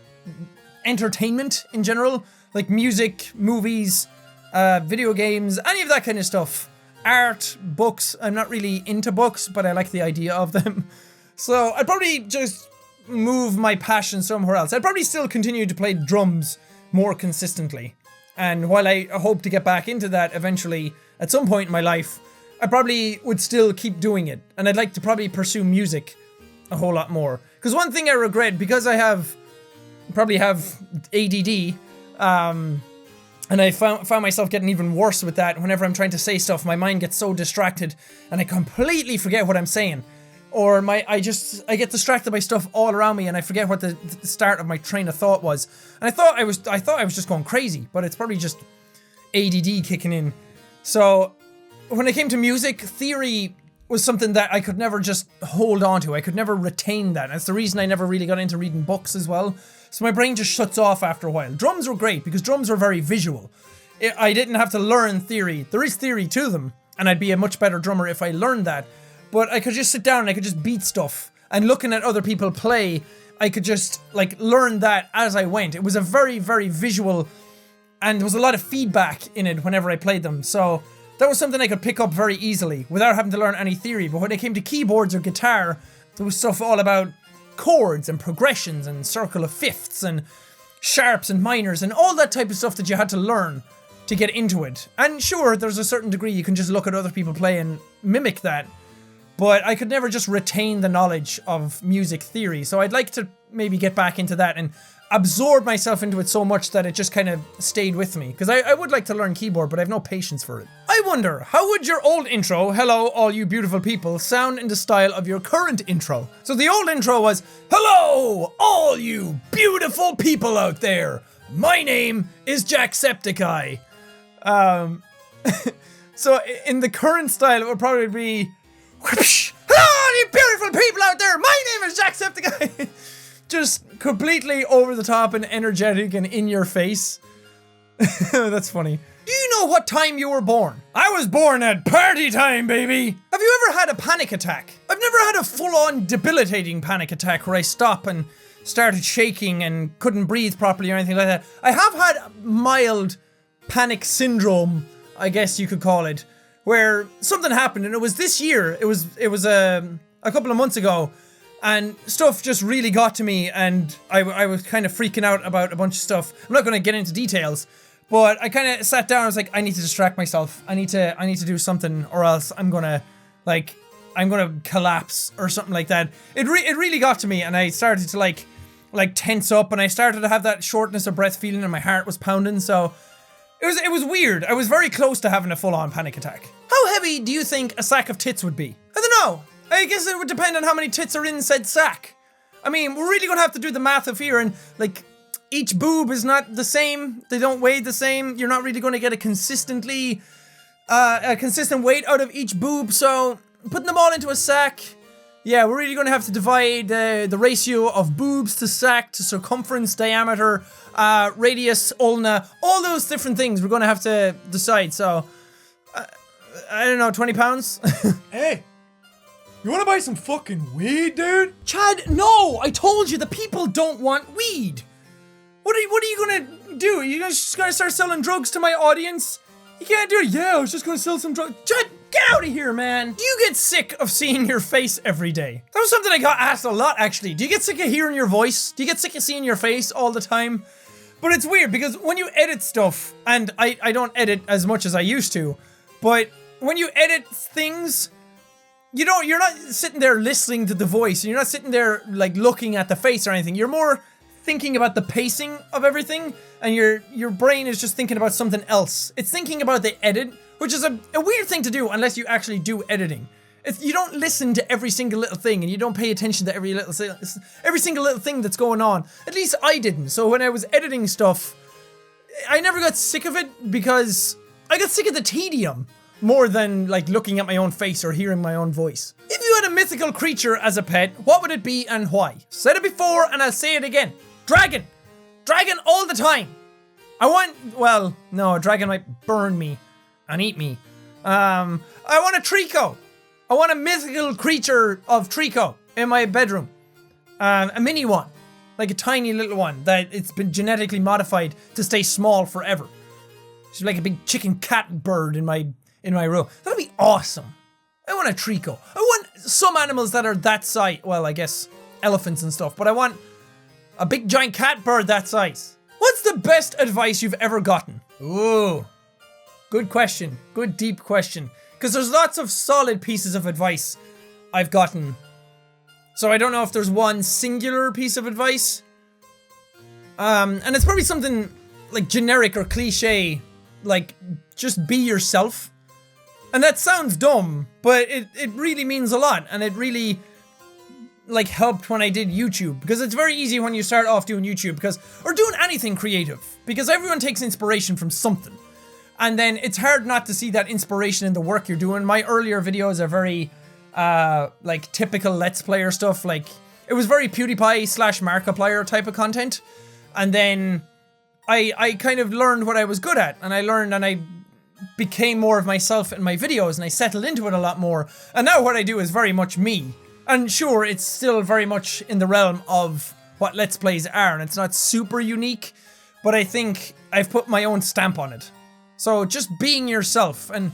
entertainment in general, like music, movies, video games, any of that kind of stuff. Art, books. I'm not really into books, but I like the idea of them. So I'd probably just move my passion somewhere else. I'd probably still continue to play drums more consistently. And while I hope to get back into that eventually at some point in my life, I probably would still keep doing it. And I'd like to probably pursue music a whole lot more. Because one thing I regret, because I probably have ADD, and I found myself getting even worse with that. Whenever I'm trying to say stuff, my mind gets so distracted and I completely forget what I'm saying. Or I get distracted by stuff all around me and I forget what the start of my train of thought was. And I thought I was just going crazy, but it's probably just ADD kicking in. So when it came to music, theory was something that I could never just hold on to. I could never retain that. That's the reason I never really got into reading books as well. So my brain just shuts off after a while. Drums were great because drums are very visual. I didn't have to learn theory. There is theory to them, and I'd be a much better drummer if I learned that. But I could just sit down and I could just beat stuff. And looking at other people play, I could just like learn that as I went. It was a very, very visual, and there was a lot of feedback in it whenever I played them. So that was something I could pick up very easily without having to learn any theory. But when it came to keyboards or guitar, there was stuff all about chords and progressions and circle of fifths and sharps and minors and all that type of stuff that you had to learn to get into it. And sure, there's a certain degree you can just look at other people play and mimic that. But I could never just retain the knowledge of music theory. So I'd like to maybe get back into that and absorb myself into it so much that it just kind of stayed with me. Because I would like to learn keyboard, but I have no patience for it. I wonder, how would your old intro, hello all you beautiful people, sound in the style of your current intro? So the old intro was, hello all you beautiful people out there. My name is Jacksepticeye. So in the current style, it would probably be, hello you beautiful people out there. My name is Jacksepticeye. Just completely over the top and energetic and in your face. That's funny. Do you know what time you were born? I was born at party time, baby! Have you ever had a panic attack? I've never had a full-on debilitating panic attack where I stop and started shaking and couldn't breathe properly or anything like that. I have had mild panic syndrome, I guess you could call it, where something happened, and it was this year. It was a couple of months ago. And stuff just really got to me, and I was kind of freaking out about a bunch of stuff. I'm not going to get into details, but I kind of sat down. I was like, I need to distract myself. I need to do something, or else I'm gonna collapse or something like that. It really got to me, and I started to like tense up, and I started to have that shortness of breath feeling, and my heart was pounding. So it was weird. I was very close to having a full-on panic attack. How heavy do you think a sack of tits would be? I don't know. I guess it would depend on how many tits are in said sack. I mean, we're really gonna have to do the math of here, and like, each boob is not the same. They don't weigh the same. You're not really gonna get a consistent weight out of each boob. So putting them all into a sack, yeah, we're really gonna have to divide the ratio of boobs to sack to circumference, diameter, radius, ulna, all those different things. We're gonna have to decide. So I don't know, 20 pounds. Hey. You wanna buy some fucking weed, dude? Chad, no! I told you the people don't want weed! What are you gonna do? You just gonna start selling drugs to my audience? You can't do it. Yeah, I was just gonna sell some drugs. Chad, get out of here, man! Do you get sick of seeing your face every day? That was something I got asked a lot, actually. Do you get sick of hearing your voice? Do you get sick of seeing your face all the time? But it's weird, because when you edit stuff, and I don't edit as much as I used to, but when you edit things, you're not sitting there listening to the voice. You're not sitting there like looking at the face or anything. You're more thinking about the pacing of everything, and your brain is just thinking about something else. It's thinking about the edit, which is a weird thing to do unless you actually do editing. You don't listen to every single little thing, and you don't pay attention to every single little thing that's going on. At least I didn't. So when I was editing stuff, I never got sick of it because I got sick of the tedium. More than like looking at my own face or hearing my own voice. If you had a mythical creature as a pet, what would it be and why? Said it before and I'll say it again. Dragon! Dragon all the time! Well, no, a dragon might burn me and eat me. I want a Trico. I want a mythical creature of Trico in my bedroom. A mini one. Like a tiny little one that it's been genetically modified to stay small forever. She's like a big chicken cat bird in my room. That'd be awesome. I want a trico. I want some animals that are that size. Well, I guess elephants and stuff, but I want a big giant cat bird that size. What's the best advice you've ever gotten? Ooh, good question. Good deep question. Because there's lots of solid pieces of advice I've gotten. So I don't know if there's one singular piece of advice. And it's probably something like generic or cliche, like just be yourself. And that sounds dumb, but it really means a lot. And it really like helped when I did YouTube, because it's very easy when you start off doing YouTube or doing anything creative, because everyone takes inspiration from something. And then it's hard not to see that inspiration in the work you're doing. My earlier videos are very like typical Let's Player stuff. Like it was very PewDiePie / Markiplier type of content. And then I kind of learned what I was good at, and I became more of myself in my videos, and I settled into it a lot more. And now what I do is very much me. And sure, it's still very much in the realm of what Let's Plays are, and it's not super unique, but I think I've put my own stamp on it. So just being yourself and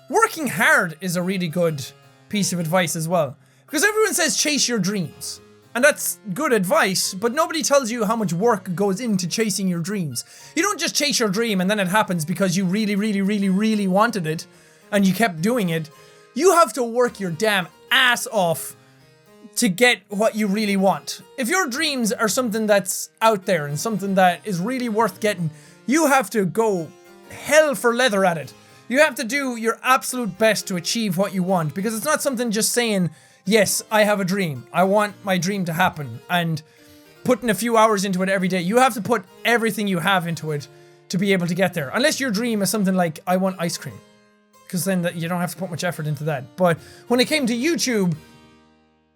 working hard is a really good piece of advice as well. Because everyone says chase your dreams. And that's good advice, but nobody tells you how much work goes into chasing your dreams. You don't just chase your dream and then it happens because you really, really, really, really wanted it and you kept doing it. You have to work your damn ass off to get what you really want. If your dreams are something that's out there and something that is really worth getting, you have to go hell for leather at it. You have to do your absolute best to achieve what you want, because it's not something just saying, yes, I have a dream. I want my dream to happen, and putting a few hours into it every day. You have to put everything you have into it to be able to get there. Unless your dream is something like, I want ice cream. Because then you don't have to put much effort into that. But when it came to YouTube,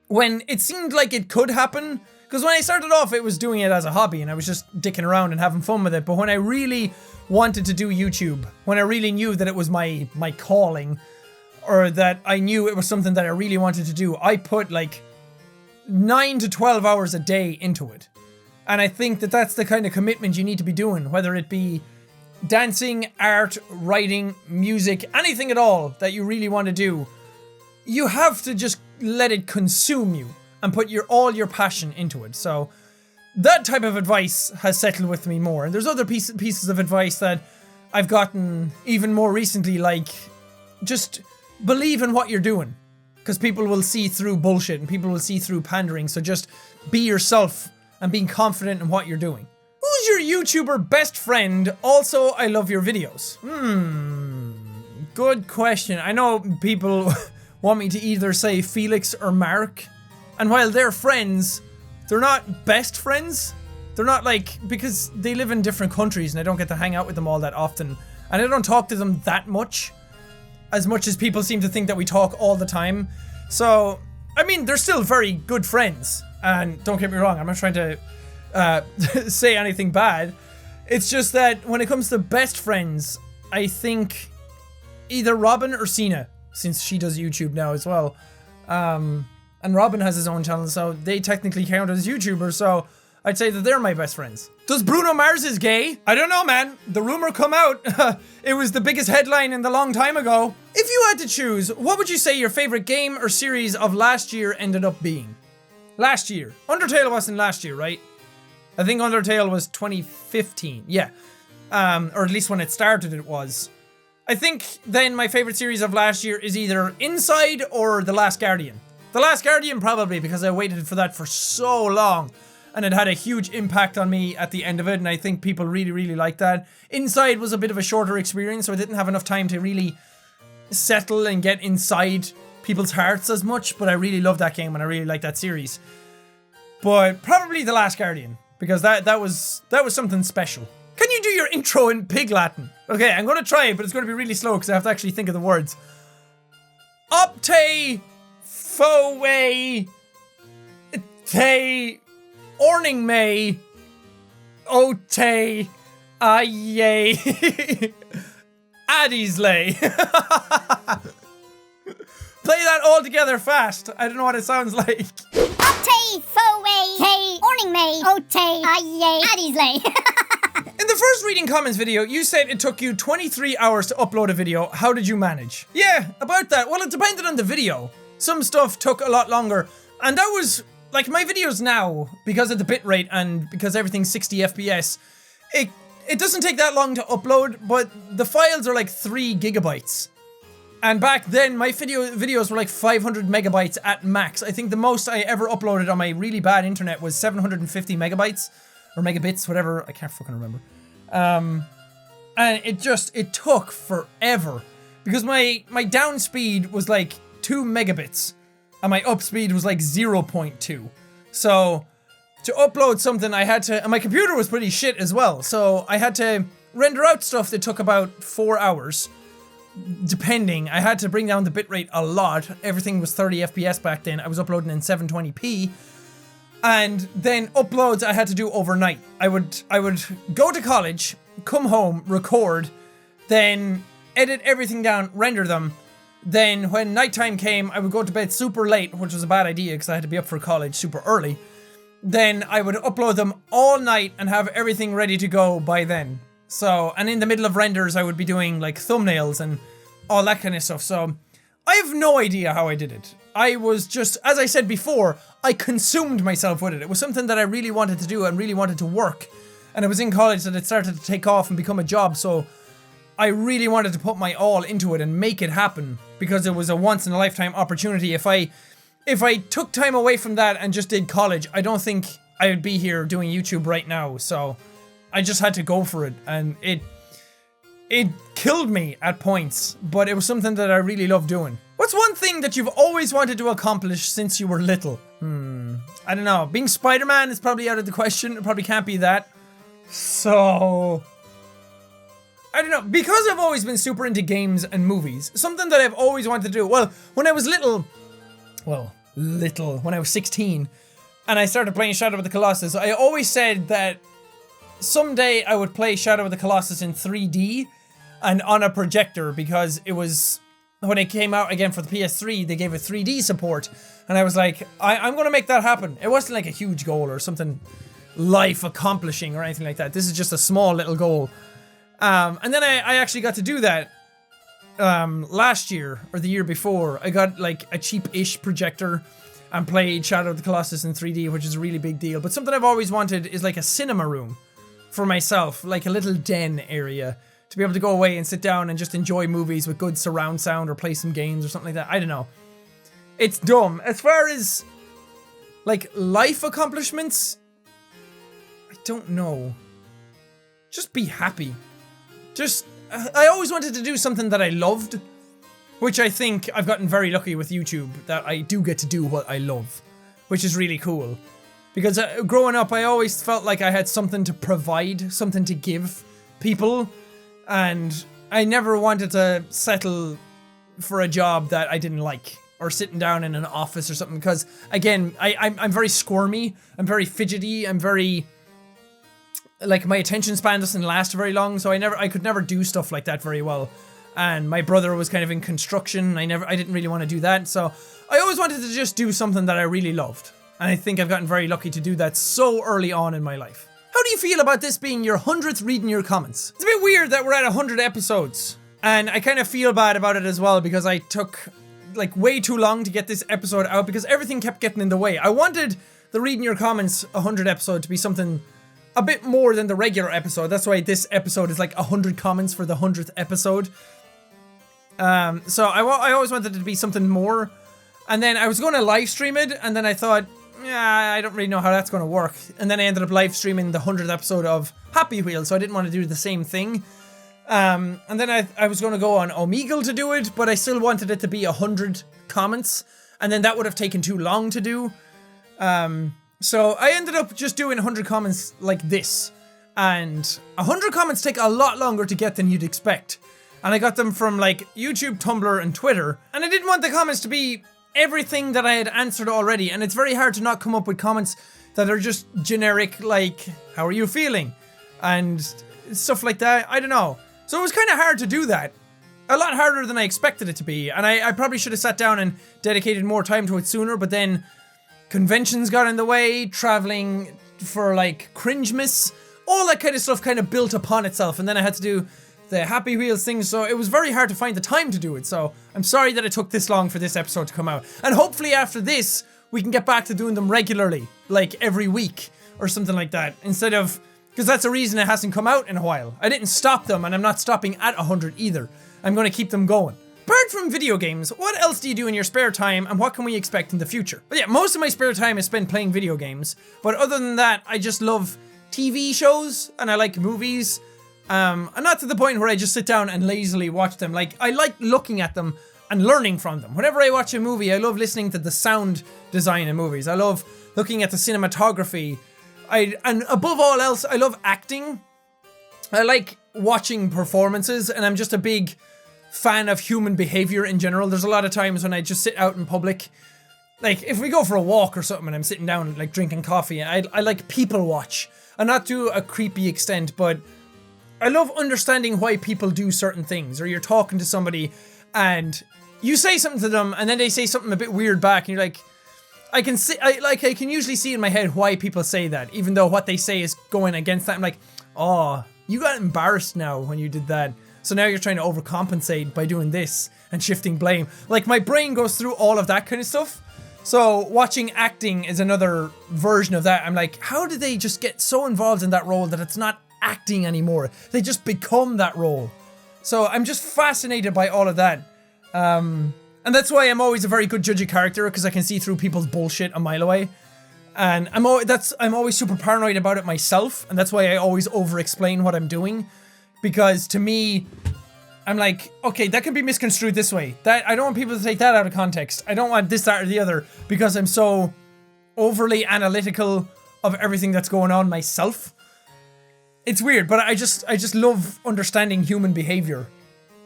when it seemed like it could happen, because when I started off, it was doing it as a hobby and I was just dicking around and having fun with it. But when I really wanted to do YouTube, when I really knew that it was my calling, or that I knew it was something that I really wanted to do, I put like 9 to 12 hours a day into it. And I think that that's the kind of commitment you need to be doing, whether it be dancing, art, writing, music, anything at all that you really want to do. You have to just let it consume you and put all your passion into it. So that type of advice has settled with me more. And there's other pieces of advice that I've gotten even more recently, like just believe in what you're doing, because people will see through bullshit and people will see through pandering. So just be yourself and being confident in what you're doing. Who's your YouTuber best friend? Also, I love your videos. Good question. I know people want me to either say Felix or Mark. And while they're friends, they're not best friends. They're not like, because they live in different countries and I don't get to hang out with them all that often. And I don't talk to them that much as people seem to think that we talk all the time. So, I mean, they're still very good friends. And don't get me wrong, I'm not trying to say anything bad. It's just that when it comes to best friends, I think either Robin or Cena, since she does YouTube now as well. And Robin has his own channel, so they technically count as YouTubers, so I'd say that they're my best friends. Does Bruno Mars is gay? I don't know, man. The rumor come out. It was the biggest headline in the long time ago. If you had to choose, what would you say your favorite game or series of last year ended up being? Last year. Undertale wasn't last year, right? I think Undertale was 2015. Yeah. Or at least when it started, it was. I think then my favorite series of last year is either Inside or The Last Guardian. The Last Guardian probably, because I waited for that for so long. And it had a huge impact on me at the end of it, and I think people really, really liked that. Inside was a bit of a shorter experience, so I didn't have enough time to really settle and get inside people's hearts as much, but I really love that game and I really like that series. But probably The Last Guardian, because that was something special. Can you do your intro in Pig Latin? Okay, I'm going to try it, but it's going to be really slow because I have to actually think of the words. Opte fowe te orning me ote aye addisley. Play that all together fast. I don't know what it sounds like. Opte fowe te orning Morning, mate. Ote. Aye. Addiesley. In the first reading comments video, you said it took you 23 hours to upload a video. How did you manage? Yeah, about that. Well, it depended on the video. Some stuff took a lot longer. And that was, like, my videos now, because of the bitrate and because everything's 60 FPS, it doesn't take that long to upload, but the files are like 3 gigabytes. And back then, my videos were like 500 megabytes at max. I think the most I ever uploaded on my really bad internet was 750 megabytes. Or megabits, whatever. I can't fucking remember. And it took forever. Because my down speed was like 2 megabits. And my up speed was like 0.2. So, to upload something I had to... And my computer was pretty shit as well. So, I had to render out stuff that took about 4 hours. Depending. I had to bring down the bitrate a lot. Everything was 30 FPS back then. I was uploading in 720p. And then uploads I had to do overnight. I would go to college, come home, record, then edit everything down, render them. Then when nighttime came, I would go to bed super late, which was a bad idea because I had to be up for college super early. Then I would upload them all night and have everything ready to go by then. So, and in the middle of renders, I would be doing like thumbnails and all that kind of stuff. So, I have no idea how I did it. I was just, as I said before, I consumed myself with it. It was something that I really wanted to do and really wanted to work. And it was in college that it started to take off and become a job, so I really wanted to put my all into it and make it happen because it was a once in a lifetime opportunity. If I took time away from that and just did college, I don't think I would be here doing YouTube right now. So I just had to go for it, and it killed me at points, but it was something that I really loved doing. What's one thing that you've always wanted to accomplish since you were little? I don't know. Being Spider-Man is probably out of the question. It probably can't be that. So... I don't know. Because I've always been super into games and movies, something that I've always wanted to do. Well, when I was little, when I was 16, and I started playing Shadow of the Colossus, I always said that someday I would play Shadow of the Colossus in 3D and on a projector, because it was... When it came out again for the PS3, they gave it 3D support, and I was like, I'm gonna make that happen. It wasn't like a huge goal or something life accomplishing or anything like that. This is just a small little goal. And then I actually got to do that last year or the year before. I got like a cheap-ish projector and played Shadow of the Colossus in 3D, which is a really big deal. But something I've always wanted is like a cinema room for myself, like a little den area, to be able to go away and sit down and just enjoy movies with good surround sound or play some games or something like that. I don't know. It's dumb. As far as, like, life accomplishments, I don't know. Just be happy. I always wanted to do something that I loved, which I think I've gotten very lucky with YouTube, that I do get to do what I love, which is really cool. Because growing up, I always felt like I had something to provide, something to give people. And I never wanted to settle for a job that I didn't like, or sitting down in an office or something, because again, I'm very squirmy, I'm very fidgety, I'm very, like, my attention span doesn't last very long, so I could never do stuff like that very well. And my brother was kind of in construction, I didn't really want to do that, so I always wanted to just do something that I really loved. And I think I've gotten very lucky to do that so early on in my life. How do you feel about this being your 100th reading your comments? It's a bit weird that we're at 100 episodes. And I kind of feel bad about it as well, because I took, like, way too long to get this episode out because everything kept getting in the way. I wanted the reading your comments 100 episode to be something a bit more than the regular episode. That's why this episode is like 100 comments for the 100th episode. So I always wanted it to be something more. And then I was going to live stream it, and then I thought, yeah, I don't really know how that's going to work. And then I ended up live streaming the 100th episode of Happy Wheel, so I didn't want to do the same thing. And then I was going to go on Omegle to do it, but I still wanted it to be 100 comments, and then that would have taken too long to do. So I ended up just doing 100 comments like this. And 100 comments take a lot longer to get than you'd expect. And I got them from, like, YouTube, Tumblr, and Twitter. And I didn't want the comments to be everything that I had answered already, and it's very hard to not come up with comments that are just generic, like, how are you feeling? And stuff like that. I don't know. So it was kind of hard to do that. A lot harder than I expected it to be, and I probably should have sat down and dedicated more time to it sooner, but then conventions got in the way, traveling for like cringemas, all that kind of stuff kind of built upon itself, and then I had to do the Happy Wheels thing, so it was very hard to find the time to do it. So I'm sorry that it took this long for this episode to come out, and hopefully after this we can get back to doing them regularly, like every week or something like that, instead of, because that's the reason it hasn't come out in a while. I didn't stop them, and I'm not stopping at 100 either. I'm going to keep them going. Apart from video games, what else do you do in your spare time, and what can we expect in the future? But yeah, most of my spare time is spent playing video games, but other than that, I just love TV shows, and I like movies, and not to the point where I just sit down and lazily watch them. Like, I like looking at them and learning from them. Whenever I watch a movie, I love listening to the sound design in movies. I love looking at the cinematography. And above all else, I love acting. I like watching performances, and I'm just a big fan of human behavior in general. There's a lot of times when I just sit out in public, like if we go for a walk or something and I'm sitting down like drinking coffee, I like people watch, and not to a creepy extent, but I love understanding why people do certain things. Or you're talking to somebody and you say something to them and then they say something a bit weird back, and you're like, I can usually see in my head why people say that, even though what they say is going against that. I'm like, oh, you got embarrassed now when you did that, so now you're trying to overcompensate by doing this and shifting blame. Like, my brain goes through all of that kind of stuff. So watching acting is another version of that. I'm like, how did they just get so involved in that role that it's not acting anymore? They just become that role. So I'm just fascinated by all of that. And that's why I'm always a very good judge of character, because I can see through people's bullshit a mile away. And I'm always super paranoid about it myself, and that's why I always over-explain what I'm doing. Because to me, I'm like, okay, that can be misconstrued this way. That I don't want people to take that out of context. I don't want this, that, or the other, because I'm so overly analytical of everything that's going on myself. It's weird, but I just love understanding human behavior.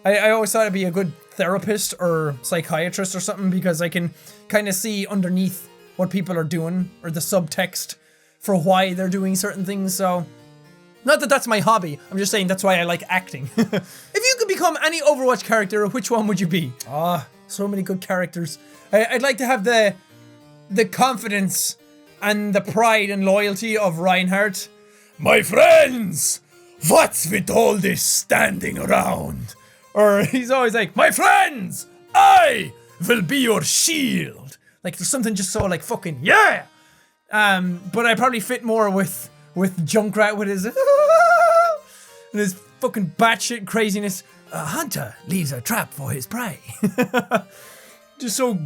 I always thought I'd be a good therapist or psychiatrist or something, because I can kind of see underneath what people are doing, or the subtext for why they're doing certain things. So, not that that's my hobby, I'm just saying that's why I like acting. If you could become any Overwatch character, which one would you be? So many good characters. I'd like to have the confidence and the pride and loyalty of Reinhardt. My friends, what's with all this standing around? Or he's always like, my friends, I will be your shield. Like, there's something just so like fucking yeah. But I probably fit more with Junkrat with his and his fucking batshit craziness. A hunter leaves a trap for his prey. Just so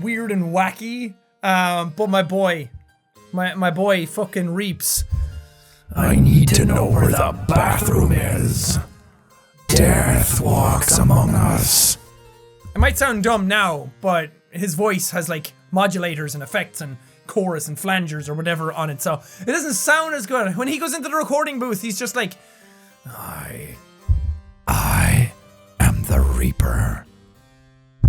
weird and wacky. But my boy fucking Reaps. I need to know where the bathroom is. Death walks among us. It might sound dumb now, but his voice has like modulators and effects and chorus and flangers or whatever on it, so it doesn't sound as good. When he goes into the recording booth, he's just like, I am the Reaper.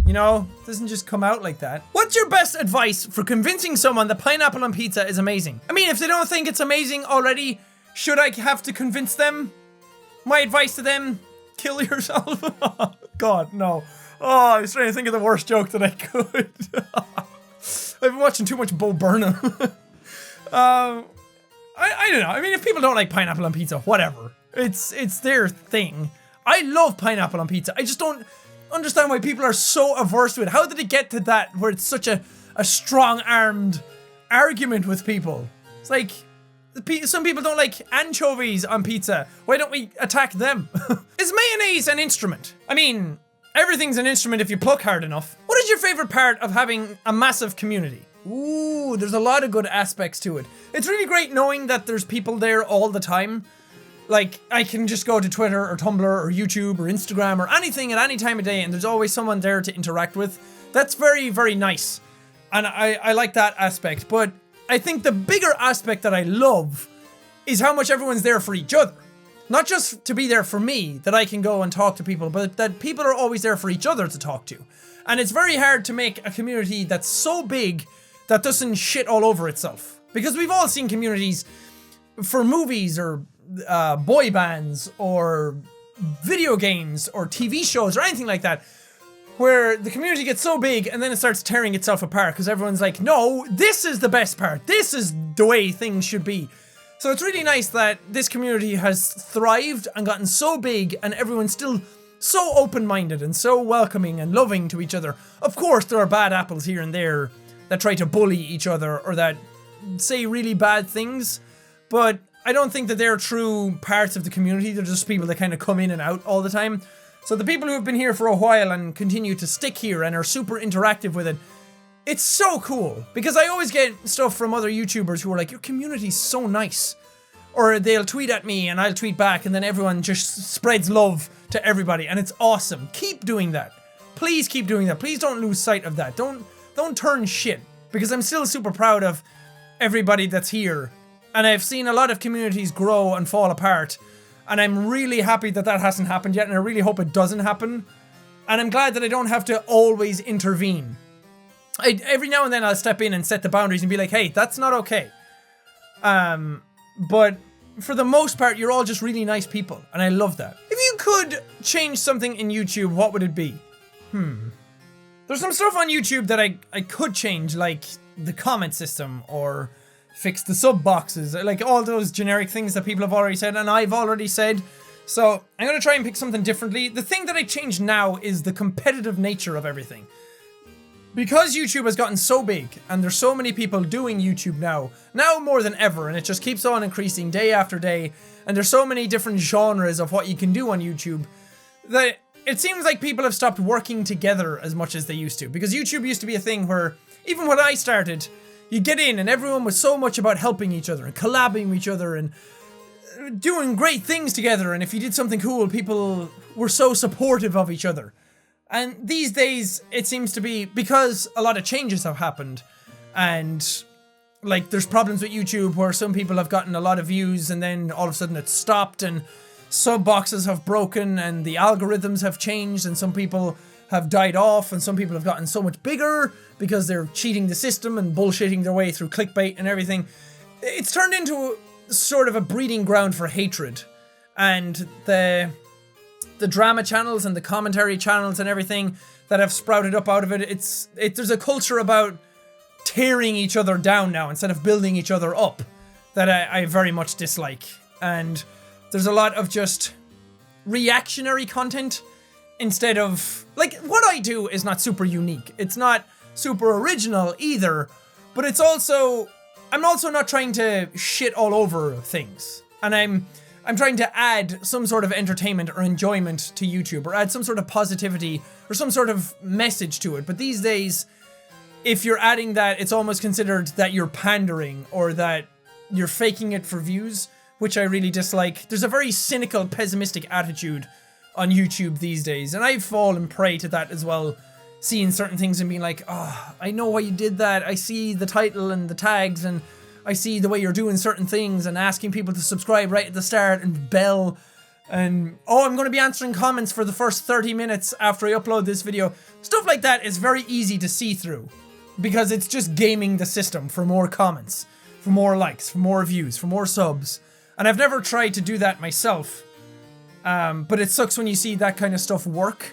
You know, it doesn't just come out like that. What's your best advice for convincing someone that pineapple on pizza is amazing? I mean, if they don't think it's amazing already, should I have to convince them? My advice to them, kill yourself. God, no. Oh, I was trying to think of the worst joke that I could. I've been watching too much Bo Burnham. I don't know. I mean, if people don't like pineapple on pizza, whatever. It's their thing. I love pineapple on pizza. I just don't understand why people are so averse to it. How did it get to that where it's such a strong-armed argument with people? It's like, some people don't like anchovies on pizza. Why don't we attack them? Is mayonnaise an instrument? I mean, everything's an instrument if you pluck hard enough. What is your favorite part of having a massive community? Ooh, there's a lot of good aspects to it. It's really great knowing that there's people there all the time. Like, I can just go to Twitter or Tumblr or YouTube or Instagram or anything at any time of day, and there's always someone there to interact with. That's very, very nice. And I like that aspect. But I think the bigger aspect that I love is how much everyone's there for each other. Not just to be there for me, that I can go and talk to people, but that people are always there for each other to talk to. And it's very hard to make a community that's so big that doesn't shit all over itself. Because we've all seen communities for movies or boy bands or video games or TV shows or anything like that, where the community gets so big and then it starts tearing itself apart because everyone's like, no, this is the best part. This is the way things should be. So it's really nice that this community has thrived and gotten so big and everyone's still so open-minded and so welcoming and loving to each other. Of course, there are bad apples here and there that try to bully each other or that say really bad things, but I don't think that they're true parts of the community. They're just people that kind of come in and out all the time. So the people who have been here for a while and continue to stick here and are super interactive with it, it's so cool. Because I always get stuff from other YouTubers who are like, your community's so nice. Or they'll tweet at me and I'll tweet back and then everyone just spreads love to everybody and it's awesome. Keep doing that. Please keep doing that. Please don't lose sight of that. Don't turn shit. Because I'm still super proud of everybody that's here. And I've seen a lot of communities grow and fall apart. And I'm really happy that that hasn't happened yet and I really hope it doesn't happen. And I'm glad that I don't have to always intervene. Every now and then I'll step in and set the boundaries and be like, hey, that's not okay. But for the most part, you're all just really nice people, and I love that. If you could change something in YouTube, what would it be? There's some stuff on YouTube that I could change, like the comment system, or fix the sub boxes, like all those generic things that people have already said, and I've already said. So I'm going to try and pick something differently. The thing that I change now is the competitive nature of everything. Because YouTube has gotten so big, and there's so many people doing YouTube now more than ever, and it just keeps on increasing day after day, and there's so many different genres of what you can do on YouTube, that it seems like people have stopped working together as much as they used to. Because YouTube used to be a thing where, even when I started, you get in and everyone was so much about helping each other, and collabing with each other, and doing great things together, and if you did something cool, people were so supportive of each other. And these days, it seems to be, because a lot of changes have happened, and like there's problems with YouTube where some people have gotten a lot of views and then all of a sudden it's stopped and sub boxes have broken and the algorithms have changed and some people have died off and some people have gotten so much bigger because they're cheating the system and bullshitting their way through clickbait and everything. It's turned into sort of a breeding ground for hatred, and the drama channels and the commentary channels and everything that have sprouted up out of it, there's a culture about tearing each other down now instead of building each other up that I very much dislike. And there's a lot of just reactionary content instead of, like, what I do is not super unique. It's not super original either, but it's also, I'm also not trying to shit all over things. And I'm trying to add some sort of entertainment or enjoyment to YouTube, or add some sort of positivity or some sort of message to it. But these days, if you're adding that, it's almost considered that you're pandering or that you're faking it for views, which I really dislike. There's a very cynical, pessimistic attitude on YouTube these days, and I've fallen prey to that as well, seeing certain things and being like, oh, I know why you did that. I see the title and the tags, and I see the way you're doing certain things and asking people to subscribe right at the start and bell, and oh, I'm going to be answering comments for the first 30 minutes after I upload this video. Stuff like that is very easy to see through because it's just gaming the system for more comments, for more likes, for more views, for more subs. And I've never tried to do that myself, but it sucks when you see that kind of stuff work.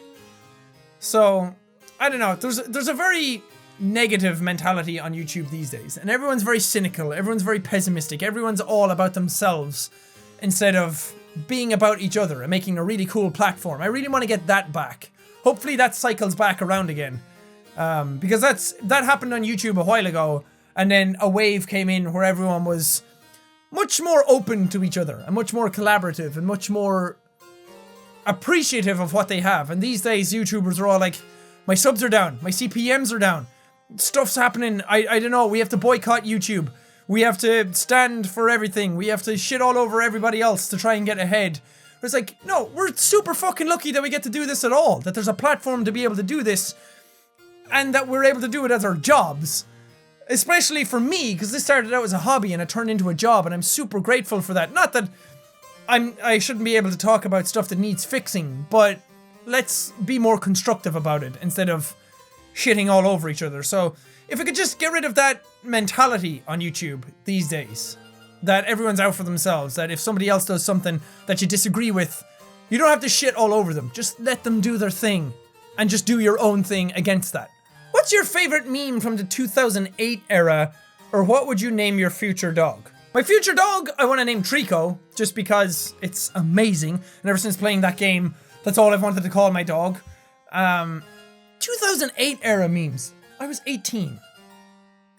So, I don't know, there's a very negative mentality on YouTube these days, and everyone's very cynical, everyone's very pessimistic, everyone's all about themselves instead of being about each other and making a really cool platform. I really want to get that back. Hopefully that cycles back around again, because that happened on YouTube a while ago, and then a wave came in where everyone was much more open to each other and much more collaborative and much more appreciative of what they have. And these days YouTubers are all like, my subs are down, my CPMs are down, stuff's happening, I don't know, we have to boycott YouTube, we have to stand for everything, we have to shit all over everybody else to try and get ahead. It's like, no, we're super fucking lucky that we get to do this at all, that there's a platform to be able to do this, and that we're able to do it as our jobs. Especially for me, because this started out as a hobby and it turned into a job, and I'm super grateful for that. Not that I shouldn't be able to talk about stuff that needs fixing, but let's be more constructive about it instead of shitting all over each other. So if we could just get rid of that mentality on YouTube these days, that everyone's out for themselves, that if somebody else does something that you disagree with, you don't have to shit all over them. Just let them do their thing and just do your own thing against that. What's your favorite meme from the 2008 era, or what would you name your future dog? My future dog, I want to name Trico, just because it's amazing, and ever since playing that game, that's all I've wanted to call my dog. 2008 era memes. I was 18.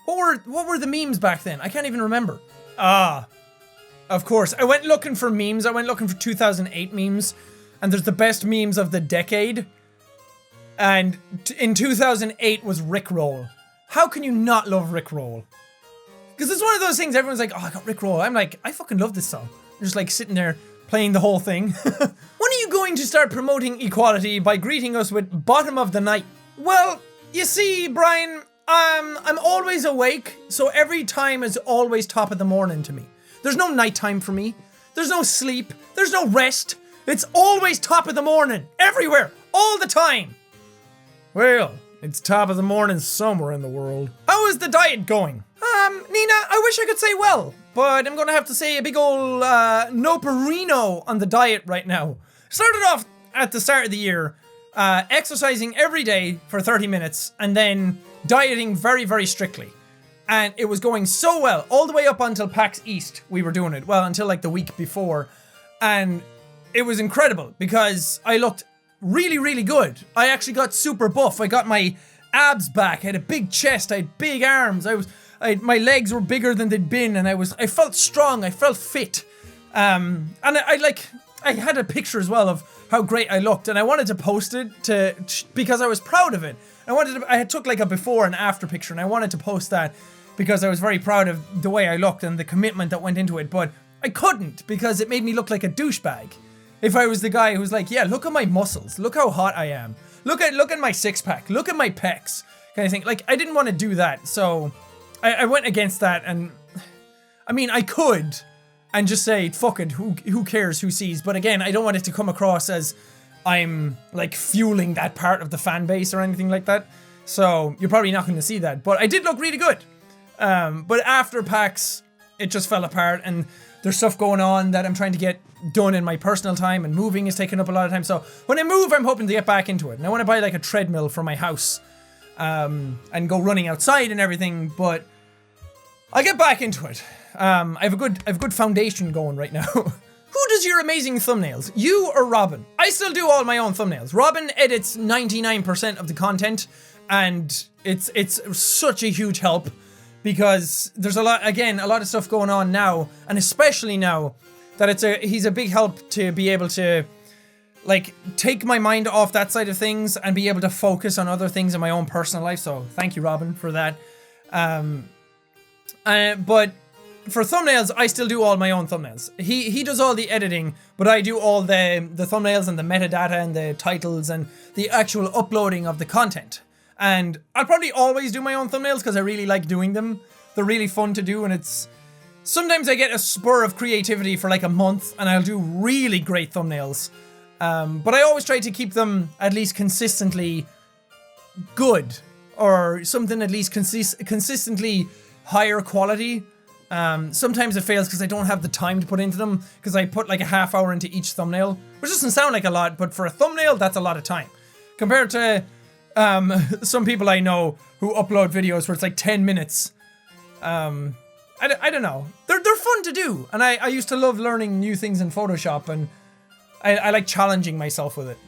What were the memes back then? I can't even remember. Of course. I went looking for memes. I went looking for 2008 memes, and there's the best memes of the decade. And in 2008 was Rickroll. How can you not love Rickroll? Because it's one of those things everyone's like, oh, I got Rickroll. I'm like, I fucking love this song. I'm just like sitting there playing the whole thing. When are you going to start promoting equality by greeting us with bottom of the night? Well, you see, Brian, I'm always awake, so every time is always top of the morning to me. There's no nighttime for me. There's no sleep. There's no rest. It's always top of the morning. Everywhere. All the time. Well, it's top of the morning somewhere in the world. How is the diet going? Nina, I wish I could say well, but I'm gonna have to say a big ol' no-perino on the diet right now. Started off at the start of the year, exercising every day for 30 minutes, and then dieting very, very strictly. And it was going so well, all the way up until PAX East, we were doing it. Well, until like the week before. And it was incredible, because I looked really, really good. I actually got super buff. I got my abs back. I had a big chest. I had big arms. My legs were bigger than they'd been, and I felt strong. I felt fit. And I had a picture as well of how great I looked, and I wanted to post it because I was proud of it. I took like a before and after picture, and I wanted to post that because I was very proud of the way I looked and the commitment that went into it, but I couldn't because it made me look like a douchebag. If I was the guy who was like, yeah, look at my muscles, look how hot I am, look at my six pack, look at my pecs, kind of thing. Like, I didn't want to do that, so I went against that. And I mean, I could and just say, fuck it, who cares who sees, but again, I don't want it to come across as I'm like fueling that part of the fan base or anything like that, so you're probably not going to see that, but I did look really good. But after PAX, it just fell apart, and there's stuff going on that I'm trying to get done in my personal time, and moving is taking up a lot of time, so when I move, I'm hoping to get back into it, and I want to buy like a treadmill for my house, and go running outside and everything, but I'll get back into it. I have a good foundation going right now. Who does your amazing thumbnails? You or Robin? I still do all my own thumbnails. Robin edits 99% of the content, and it's such a huge help, because there's a lot of stuff going on now, and especially now that he's a big help to be able to like take my mind off that side of things and be able to focus on other things in my own personal life. So thank you, Robin, for that. But for thumbnails, I still do all my own thumbnails. He does all the editing, but I do all the thumbnails and the metadata and the titles and the actual uploading of the content. And I'll probably always do my own thumbnails because I really like doing them. They're really fun to do, and sometimes I get a spur of creativity for like a month and I'll do really great thumbnails. But I always try to keep them at least consistently good, or something at least consistently higher quality. Sometimes it fails because I don't have the time to put into them, because I put like a half hour into each thumbnail, which doesn't sound like a lot, but for a thumbnail, that's a lot of time. Compared to some people I know who upload videos where it's like 10 minutes. I don't know. They're fun to do, and I used to love learning new things in Photoshop, and I like challenging myself with it.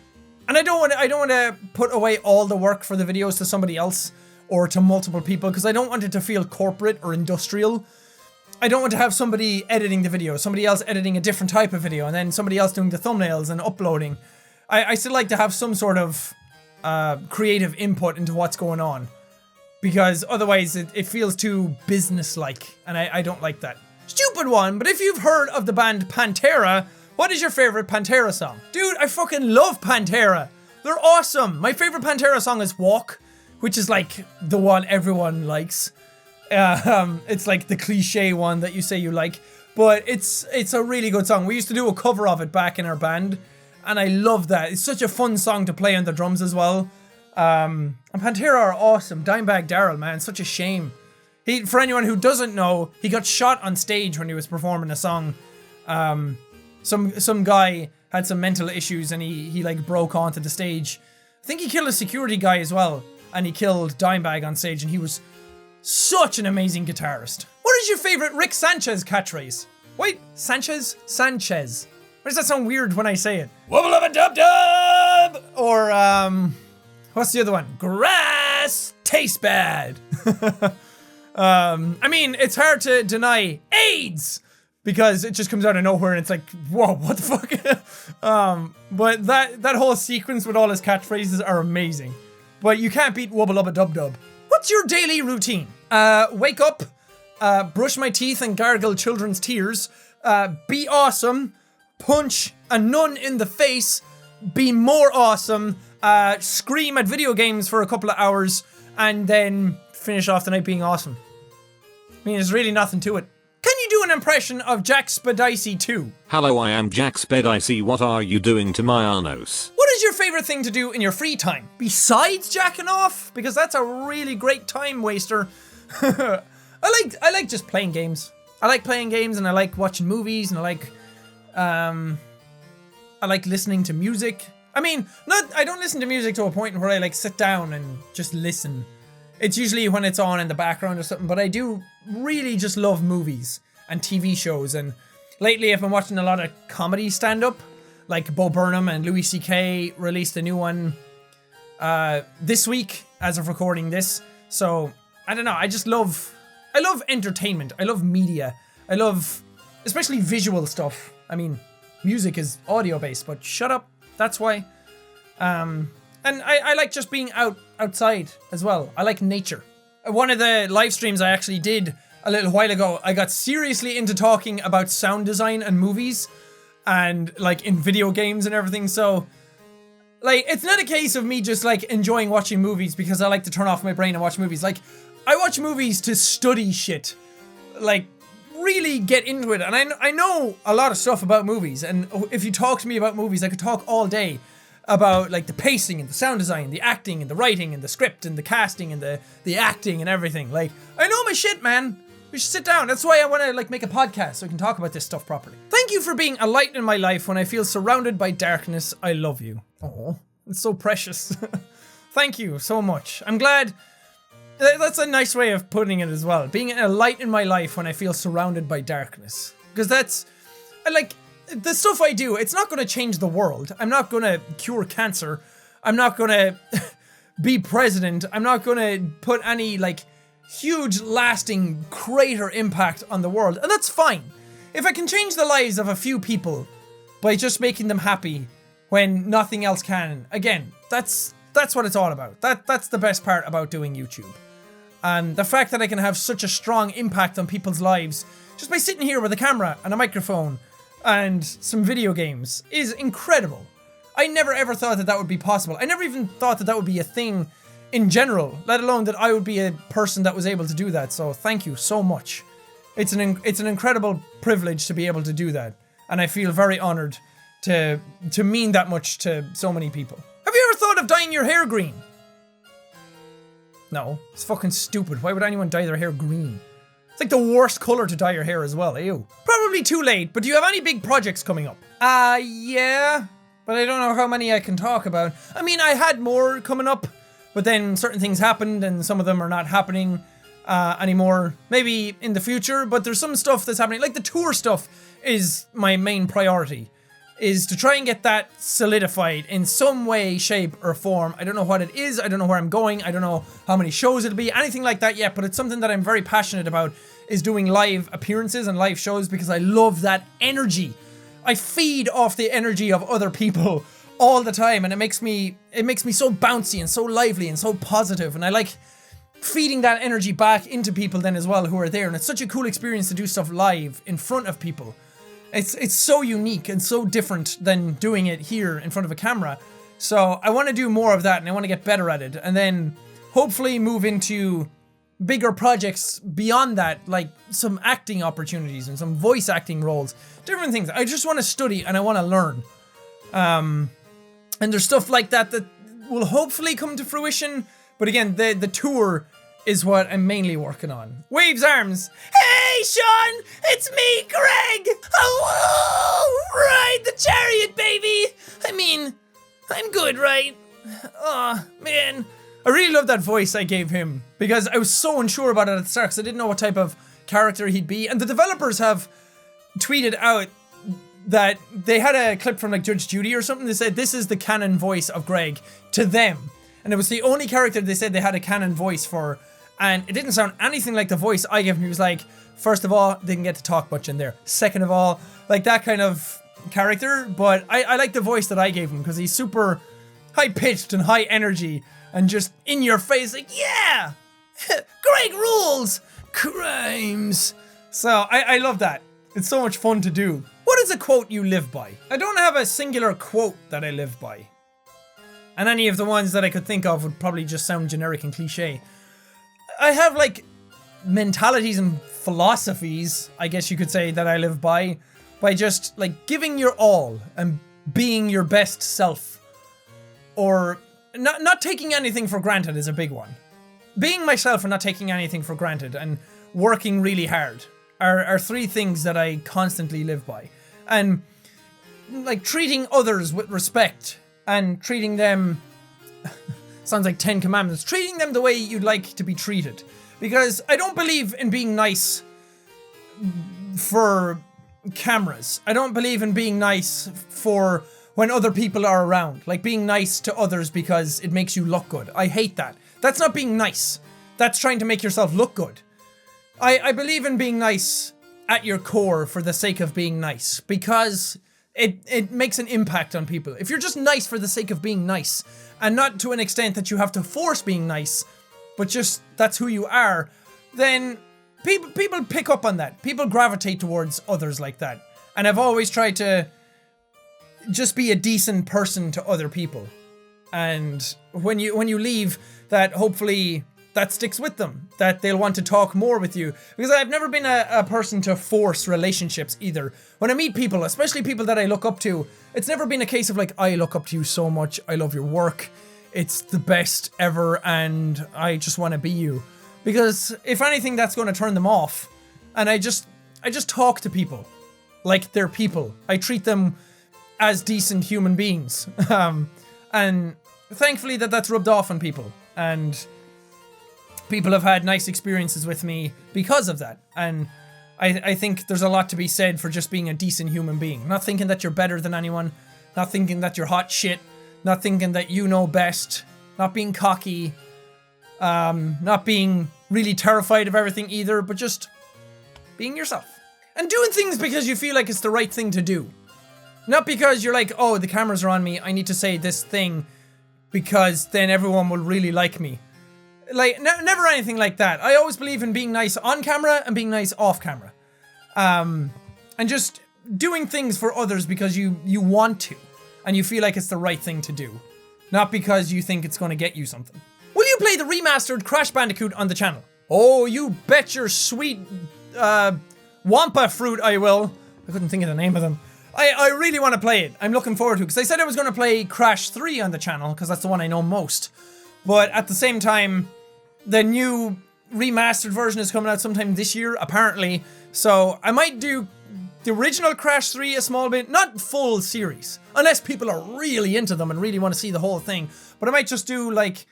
And I don't want to put away all the work for the videos to somebody else or to multiple people, because I don't want it to feel corporate or industrial. I don't want to have somebody editing the video, somebody else editing a different type of video, and then somebody else doing the thumbnails and uploading. I still like to have some sort of creative input into what's going on, because otherwise it feels too business-like, and I don't like that. Stupid one, but if you've heard of the band Pantera, what is your favorite Pantera song? Dude, I fucking love Pantera. They're awesome. My favorite Pantera song is Walk, which is like the one everyone likes. It's like the cliche one that you say you like, but it's a really good song. We used to do a cover of it back in our band, and I love that. It's such a fun song to play on the drums as well. And Pantera are awesome. Dimebag Darrell, man, such a shame. For anyone who doesn't know, he got shot on stage when he was performing a song. Some guy had some mental issues, and he like broke onto the stage I think he killed a security guy as well, and he killed Dimebag on stage, and he was such an amazing guitarist. What is your favorite Rick Sanchez catchphrase? Wait, Sanchez? Sanchez. Why does that sound weird when I say it? Wubble up a dub dub! Or, what's the other one? Grass tastes bad. I mean, it's hard to deny AIDS because it just comes out of nowhere and it's like, whoa, what the fuck? But that whole sequence with all his catchphrases are amazing. But you can't beat Wubble up a dub dub. What's your daily routine? Wake up, brush my teeth and gargle children's tears, be awesome, punch a nun in the face, be more awesome, scream at video games for a couple of hours, and then finish off the night being awesome. I mean, there's really nothing to it. Can you do an impression of jacksepticeye 2? Hello, I am jacksepticeye. What are you doing to my anus? What is your favorite thing to do in your free time? Besides jacking off? Because that's a really great time waster. I like just playing games. I like playing games and I like watching movies and I like listening to music. I mean, I don't listen to music to a point where I like sit down and just listen. It's usually when it's on in the background or something, but I do really just love movies and TV shows, and lately I've been watching a lot of comedy stand-up, like Bo Burnham and Louis C.K. released a new one this week as of recording this, so I don't know, I love entertainment, I love media, I love especially visual stuff. I mean, music is audio-based, but shut up, that's why. And I like just being outside as well. I like nature. One of the live streams I actually did a little while ago, I got seriously into talking about sound design and movies and like in video games and everything. So like, it's not a case of me just like enjoying watching movies because I like to turn off my brain and watch movies. Like, I watch movies to study shit. Like, really get into it. And I know a lot of stuff about movies. And if you talk to me about movies, I could talk all day about like the pacing and the sound design, the acting and the writing and the script and the casting and the acting and everything. Like, I know my shit, man. We should sit down. That's why I want to like make a podcast so we can talk about this stuff properly. Thank you for being a light in my life when I feel surrounded by darkness. I love you. Oh, it's so precious. Thank you so much. I'm glad. That's a nice way of putting it as well. Being a light in my life when I feel surrounded by darkness. Because that's, like, the stuff I do, it's not going to change the world. I'm not going to cure cancer. I'm not going to be president. I'm not going to put any, like, huge, lasting, crater impact on the world. And that's fine. If I can change the lives of a few people by just making them happy when nothing else can, again, that's what it's all about. That's the best part about doing YouTube. And the fact that I can have such a strong impact on people's lives just by sitting here with a camera and a microphone and some video games is incredible. I never ever thought that would be possible. I never even thought that would be a thing in general, let alone that I would be a person that was able to do that. So thank you so much. It's an incredible privilege to be able to do that. And I feel very honored to mean that much to so many people. Have you ever thought of dyeing your hair green? No, it's fucking stupid. Why would anyone dye their hair green? It's like the worst color to dye your hair as well, ew. Probably too late, but do you have any big projects coming up? Yeah, but I don't know how many I can talk about. I mean, I had more coming up, but then certain things happened and some of them are not happening anymore. Maybe in the future, but there's some stuff that's happening. Like the tour stuff is my main priority, is to try and get that solidified in some way, shape, or form. I don't know what it is, I don't know where I'm going, I don't know how many shows it'll be, anything like that yet, but it's something that I'm very passionate about, is doing live appearances and live shows because I love that energy. I feed off the energy of other people all the time, and it makes me so bouncy and so lively and so positive, and I like feeding that energy back into people then as well who are there, and it's such a cool experience to do stuff live in front of people. It's so unique and so different than doing it here in front of a camera. So I want to do more of that and I want to get better at it. And then hopefully move into bigger projects beyond that, like some acting opportunities and some voice acting roles, different things. I just want to study and I want to learn. And there's stuff like that will hopefully come to fruition. But again, the tour is what I'm mainly working on. Waves arms. Hey, Sean! It's me, Greg! Hello! Ride the chariot, baby! I mean, I'm good, right? Man. I really love that voice I gave him because I was so unsure about it at the start because I didn't know what type of character he'd be. And the developers have tweeted out that they had a clip from like Judge Judy or something. They said this is the canon voice of Greg to them. And it was the only character they said they had a canon voice for. And it didn't sound anything like the voice I gave him. He was like, first of all, didn't get to talk much in there. Second of all, like that kind of character. But I like the voice that I gave him because he's super high-pitched and high energy and just in your face like, yeah! Greg rules! Crimes! So I love that. It's so much fun to do. What is a quote you live by? I don't have a singular quote that I live by. And any of the ones that I could think of would probably just sound generic and cliche. I have like mentalities and philosophies, I guess you could say, that I live by just like giving your all and being your best self. Or not taking anything for granted is a big one. Being myself and not taking anything for granted and working really hard are three things that I constantly live by. And like treating others with respect and treating them sounds like 10 commandments, treating them the way you'd like to be treated. Because I don't believe in being nice for cameras. I don't believe in being nice for when other people are around. Like being nice to others because it makes you look good. I hate that. That's not being nice. That's trying to make yourself look good. I believe in being nice at your core for the sake of being nice. Because it makes an impact on people. If you're just nice for the sake of being nice, and not to an extent that you have to force being nice, but just that's who you are, then people pick up on that. People gravitate towards others like that. And I've always tried to just be a decent person to other people. And when you leave, that hopefully that sticks with them, that they'll want to talk more with you. Because I've never been a person to force relationships either. When I meet people, especially people that I look up to, it's never been a case of like, I look up to you so much, I love your work, it's the best ever, and I just want to be you. Because if anything, that's going to turn them off. And I just talk to people like they're people. I treat them as decent human beings. And thankfully that's rubbed off on people. And people have had nice experiences with me because of that. And I think there's a lot to be said for just being a decent human being. Not thinking that you're better than anyone. Not thinking that you're hot shit. Not thinking that you know best. Not being cocky. Not being really terrified of everything either. But just being yourself. And doing things because you feel like it's the right thing to do. Not because you're like, oh, the cameras are on me, I need to say this thing because then everyone will really like me. Like, never anything like that. I always believe in being nice on camera and being nice off camera. And just doing things for others because you want to. And you feel like it's the right thing to do. Not because you think it's going to get you something. Will you play the remastered Crash Bandicoot on the channel? Oh, you bet your sweet Wampa fruit I will. I couldn't think of the name of them. I really want to play it. I'm looking forward to it. Because I said I was going to play Crash 3 on the channel. Because that's the one I know most. But at the same time, the new remastered version is coming out sometime this year, apparently. So I might do the original Crash 3 a small bit. Not full series. Unless people are really into them and really want to see the whole thing. But I might just do like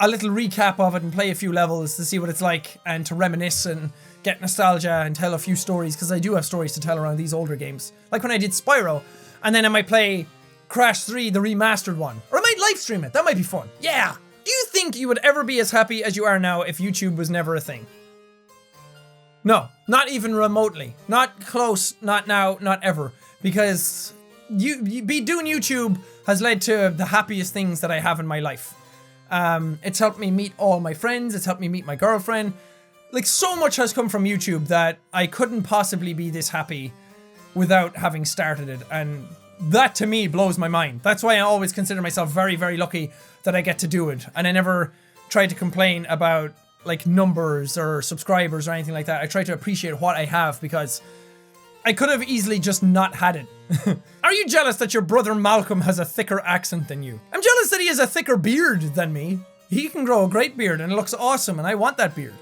a little recap of it and play a few levels to see what it's like. And to reminisce and get nostalgia and tell a few stories. Because I do have stories to tell around these older games. Like when I did Spyro. And then I might play Crash 3, the remastered one. Or I might live stream it. That might be fun. Yeah! Do you think you would ever be as happy as you are now if YouTube was never a thing? No, not even remotely. Not close, not now, not ever. Because doing YouTube has led to the happiest things that I have in my life. It's helped me meet all my friends. It's helped me meet my girlfriend. Like, so much has come from YouTube that I couldn't possibly be this happy without having started it. And that to me blows my mind. That's why I always consider myself very, very lucky that I get to do it. And I never try to complain about like numbers or subscribers or anything like that. I try to appreciate what I have because I could have easily just not had it. Are you jealous that your brother Malcolm has a thicker accent than you? I'm jealous that he has a thicker beard than me. He can grow a great beard and it looks awesome and I want that beard.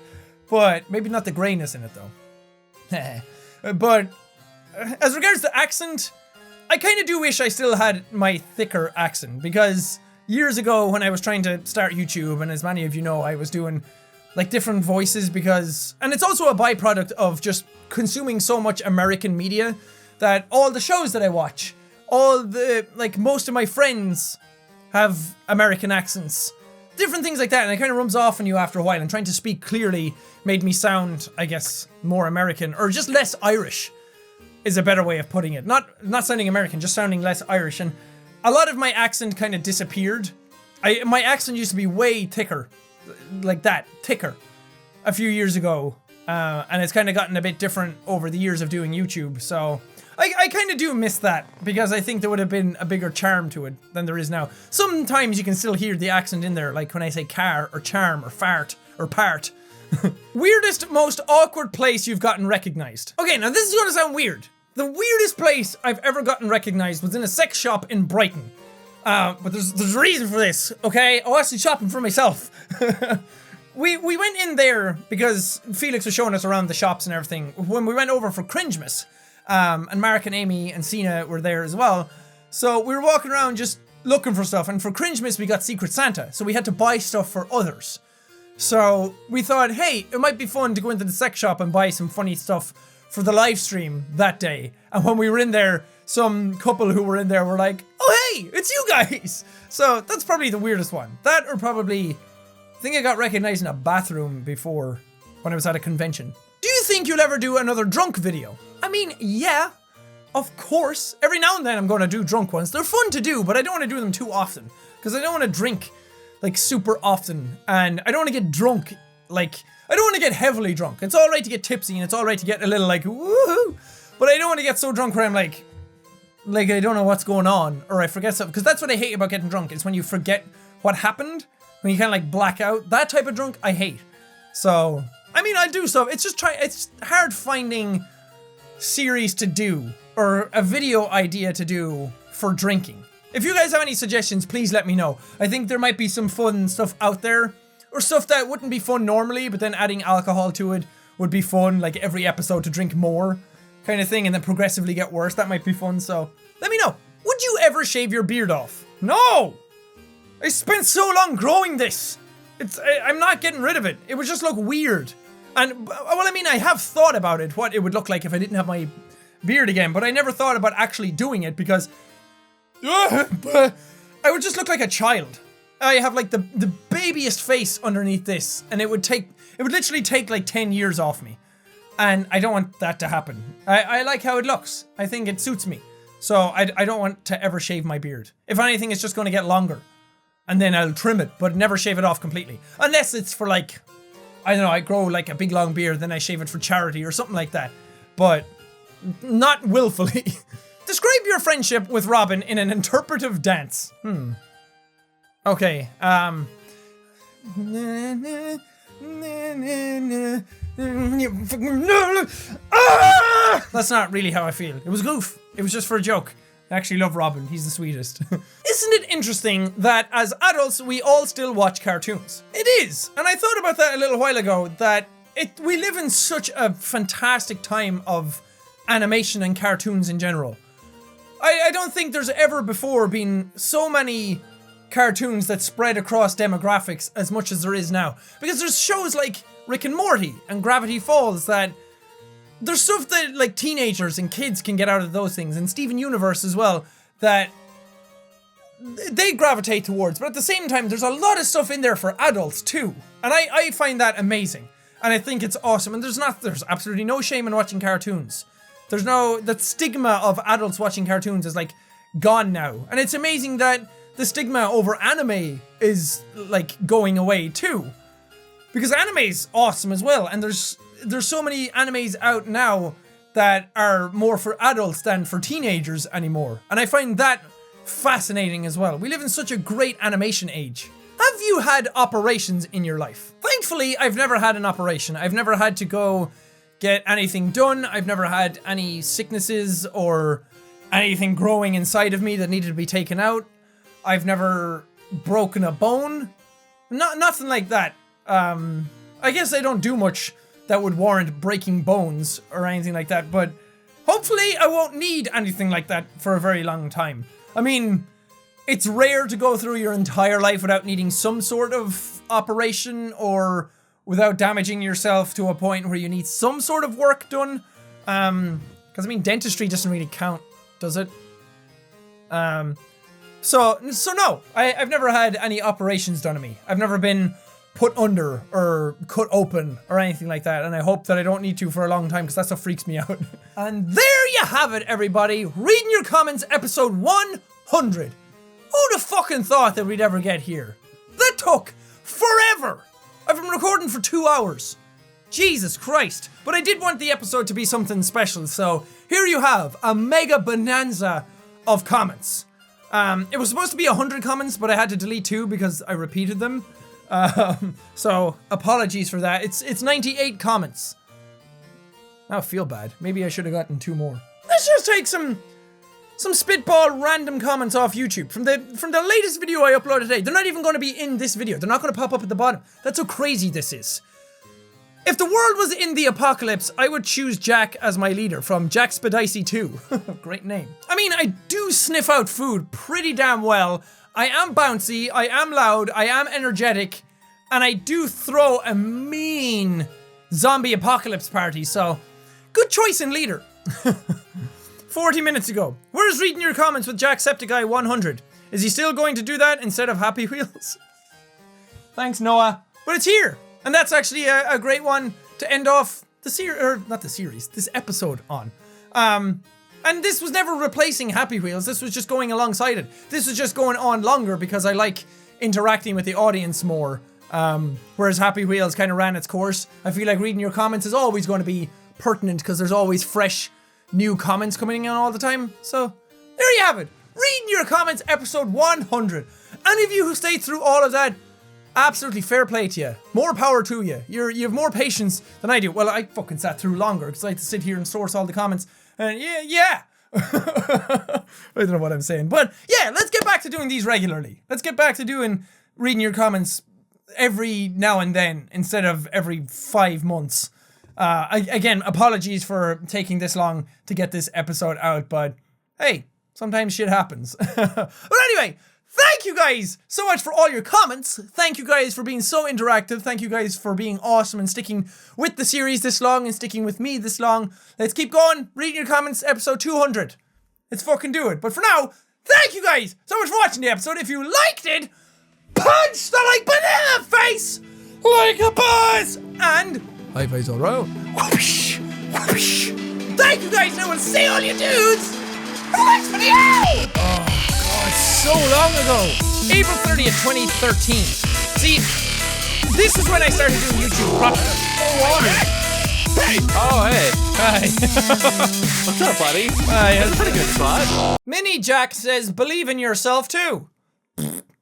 But maybe not the grayness in it though. But as regards to accent, I kind of do wish I still had my thicker accent because years ago when I was trying to start YouTube, and as many of you know, I was doing like different voices because, and it's also a byproduct of just consuming so much American media that all the shows that I watch, like most of my friends have American accents, different things like that, and it kind of rubs off on you after a while, and trying to speak clearly made me sound, I guess, more American, or just less Irish is a better way of putting it. Not sounding American, just sounding less Irish, and a lot of my accent kind of disappeared. My accent used to be way thicker, like that, thicker, a few years ago, and it's kind of gotten a bit different over the years of doing YouTube, so I kind of do miss that, because I think there would have been a bigger charm to it than there is now. Sometimes you can still hear the accent in there, like when I say car, or charm, or fart, or part. Weirdest, most awkward place you've gotten recognized. Okay, now this is gonna sound weird. The weirdest place I've ever gotten recognized was in a sex shop in Brighton. But there's a reason for this, okay? I was actually shopping for myself. We went in there because Felix was showing us around the shops and everything when we went over for Cringemas. And Mark and Amy and Cena were there as well. So we were walking around just looking for stuff, and for Cringemas we got Secret Santa, so we had to buy stuff for others. So we thought, hey, it might be fun to go into the sex shop and buy some funny stuff for the live stream that day. And when we were in there, some couple who were in there were like, oh hey, it's you guys! So that's probably the weirdest one. That, or probably, I think I got recognized in a bathroom before when I was at a convention. Do you think you'll ever do another drunk video? I mean, yeah, of course. Every now and then I'm going to do drunk ones. They're fun to do, but I don't want to do them too often, because I don't want to drink like super often, and I don't want to get drunk, like, I don't want to get heavily drunk. It's alright to get tipsy, and it's alright to get a little like, woohoo, but I don't want to get so drunk where I'm like I don't know what's going on, or I forget something, because that's what I hate about getting drunk, is when you forget what happened, when you kind of like black out. That type of drunk I hate. So, I mean, I do stuff. It's just it's hard finding series to do, or a video idea to do for drinking. If you guys have any suggestions, please let me know. I think there might be some fun stuff out there, or stuff that wouldn't be fun normally, but then adding alcohol to it would be fun, like every episode to drink more kind of thing, and then progressively get worse. That might be fun, so let me know. Would you ever shave your beard off? No! I spent so long growing this. I'm not getting rid of it. It would just look weird. And, well, I mean, I have thought about it, what it would look like if I didn't have my beard again, but I never thought about actually doing it, because I would just look like a child. I have like the babiest face underneath this, and it would literally take like 10 years off me. And I don't want that to happen. I like how it looks. I think it suits me. So I don't want to ever shave my beard. If anything, it's just going to get longer. And then I'll trim it, but never shave it off completely. Unless it's for like, I don't know, I grow like a big long beard, then I shave it for charity or something like that. But not willfully. Describe your friendship with Robin in an interpretive dance. Okay, that's not really how I feel. It was goof. It was just for a joke. I actually love Robin. He's the sweetest. Isn't it interesting that as adults, we all still watch cartoons? It is. And I thought about that a little while ago, that we live in such a fantastic time of animation and cartoons in general. I don't think there's ever before been so many cartoons that spread across demographics as much as there is now. Because there's shows like Rick and Morty and Gravity Falls that there's stuff that like teenagers and kids can get out of those things, and Steven Universe as well, that they gravitate towards. But at the same time, there's a lot of stuff in there for adults too. And I find that amazing. And I think it's awesome. And there's absolutely no shame in watching cartoons. That stigma of adults watching cartoons is like gone now. And it's amazing that the stigma over anime is like going away too. Because anime's awesome as well, and there's so many animes out now that are more for adults than for teenagers anymore. And I find that fascinating as well. We live in such a great animation age. Have you had operations in your life? Thankfully, I've never had an operation. I've never had to go get anything done. I've never had any sicknesses or anything growing inside of me that needed to be taken out. I've never broken a bone. Nothing like that. I guess I don't do much that would warrant breaking bones or anything like that, but hopefully I won't need anything like that for a very long time. I mean, it's rare to go through your entire life without needing some sort of operation or without damaging yourself to a point where you need some sort of work done. Because I mean, dentistry doesn't really count, does it? So no, I've never had any operations done to me. I've never been put under or cut open or anything like that, and I hope that I don't need to for a long time because that stuff freaks me out. And there you have it, everybody. Reading your comments, episode 100. Who'd have fucking thought that we'd ever get here? That took forever. I've been recording for 2 hours. Jesus Christ. But I did want the episode to be something special, so here you have a mega bonanza of comments. It was supposed to be 100 comments, but I had to delete 2 because I repeated them. So apologies for that. It's 98 comments. I feel bad. Maybe I should have gotten 2 more. Let's just take some spitball random comments off YouTube from the latest video I uploaded today. They're not even going to be in this video. They're not going to pop up at the bottom. That's how crazy this is. If the world was in the apocalypse, I would choose Jack as my leader from jacksepticeye 2. Great name. I mean, I do sniff out food pretty damn well. I am bouncy, I am loud, I am energetic, and I do throw a mean zombie apocalypse party, so good choice in leader. 40 minutes ago. Where's reading your comments with Jacksepticeye 100? Is he still going to do that instead of Happy Wheels? Thanks, Noah. But it's here. And that's actually a great one to end off the series, or not the series, this episode on. And this was never replacing Happy Wheels. This was just going alongside it. This was just going on longer because I like interacting with the audience more. Whereas Happy Wheels kind of ran its course. I feel like reading your comments is always going to be pertinent because there's always fresh new comments coming in all the time. So there you have it. Reading your comments, episode 100. Any of you who stayed through all of that, absolutely fair play to you. More power to you. You have more patience than I do. Well, I fucking sat through longer because I had to sit here and source all the comments. And yeah. I don't know what I'm saying. But yeah, let's get back to doing these regularly. Let's get back to doing reading your comments every now and then instead of every 5 months. Again, apologies for taking this long to get this episode out, but hey, sometimes shit happens. But anyway, thank you guys so much for all your comments. Thank you guys for being so interactive. Thank you guys for being awesome and sticking with the series this long and sticking with me this long. Let's keep going. Reading your comments, episode 200. Let's fucking do it. But for now, thank you guys so much for watching the episode. If you liked it, punch the like button in the face like a boss. And high fives all around. Whoosh, whoosh. Thank you guys, and I will see all you dudes for the next video. Oh, so long ago. April 30th, 2013. See, this is when I started doing YouTube proper. Hey! Oh, hey. Hi. What's up, buddy? Hi. That's a pretty good spot. Mini Jack says, believe in yourself too.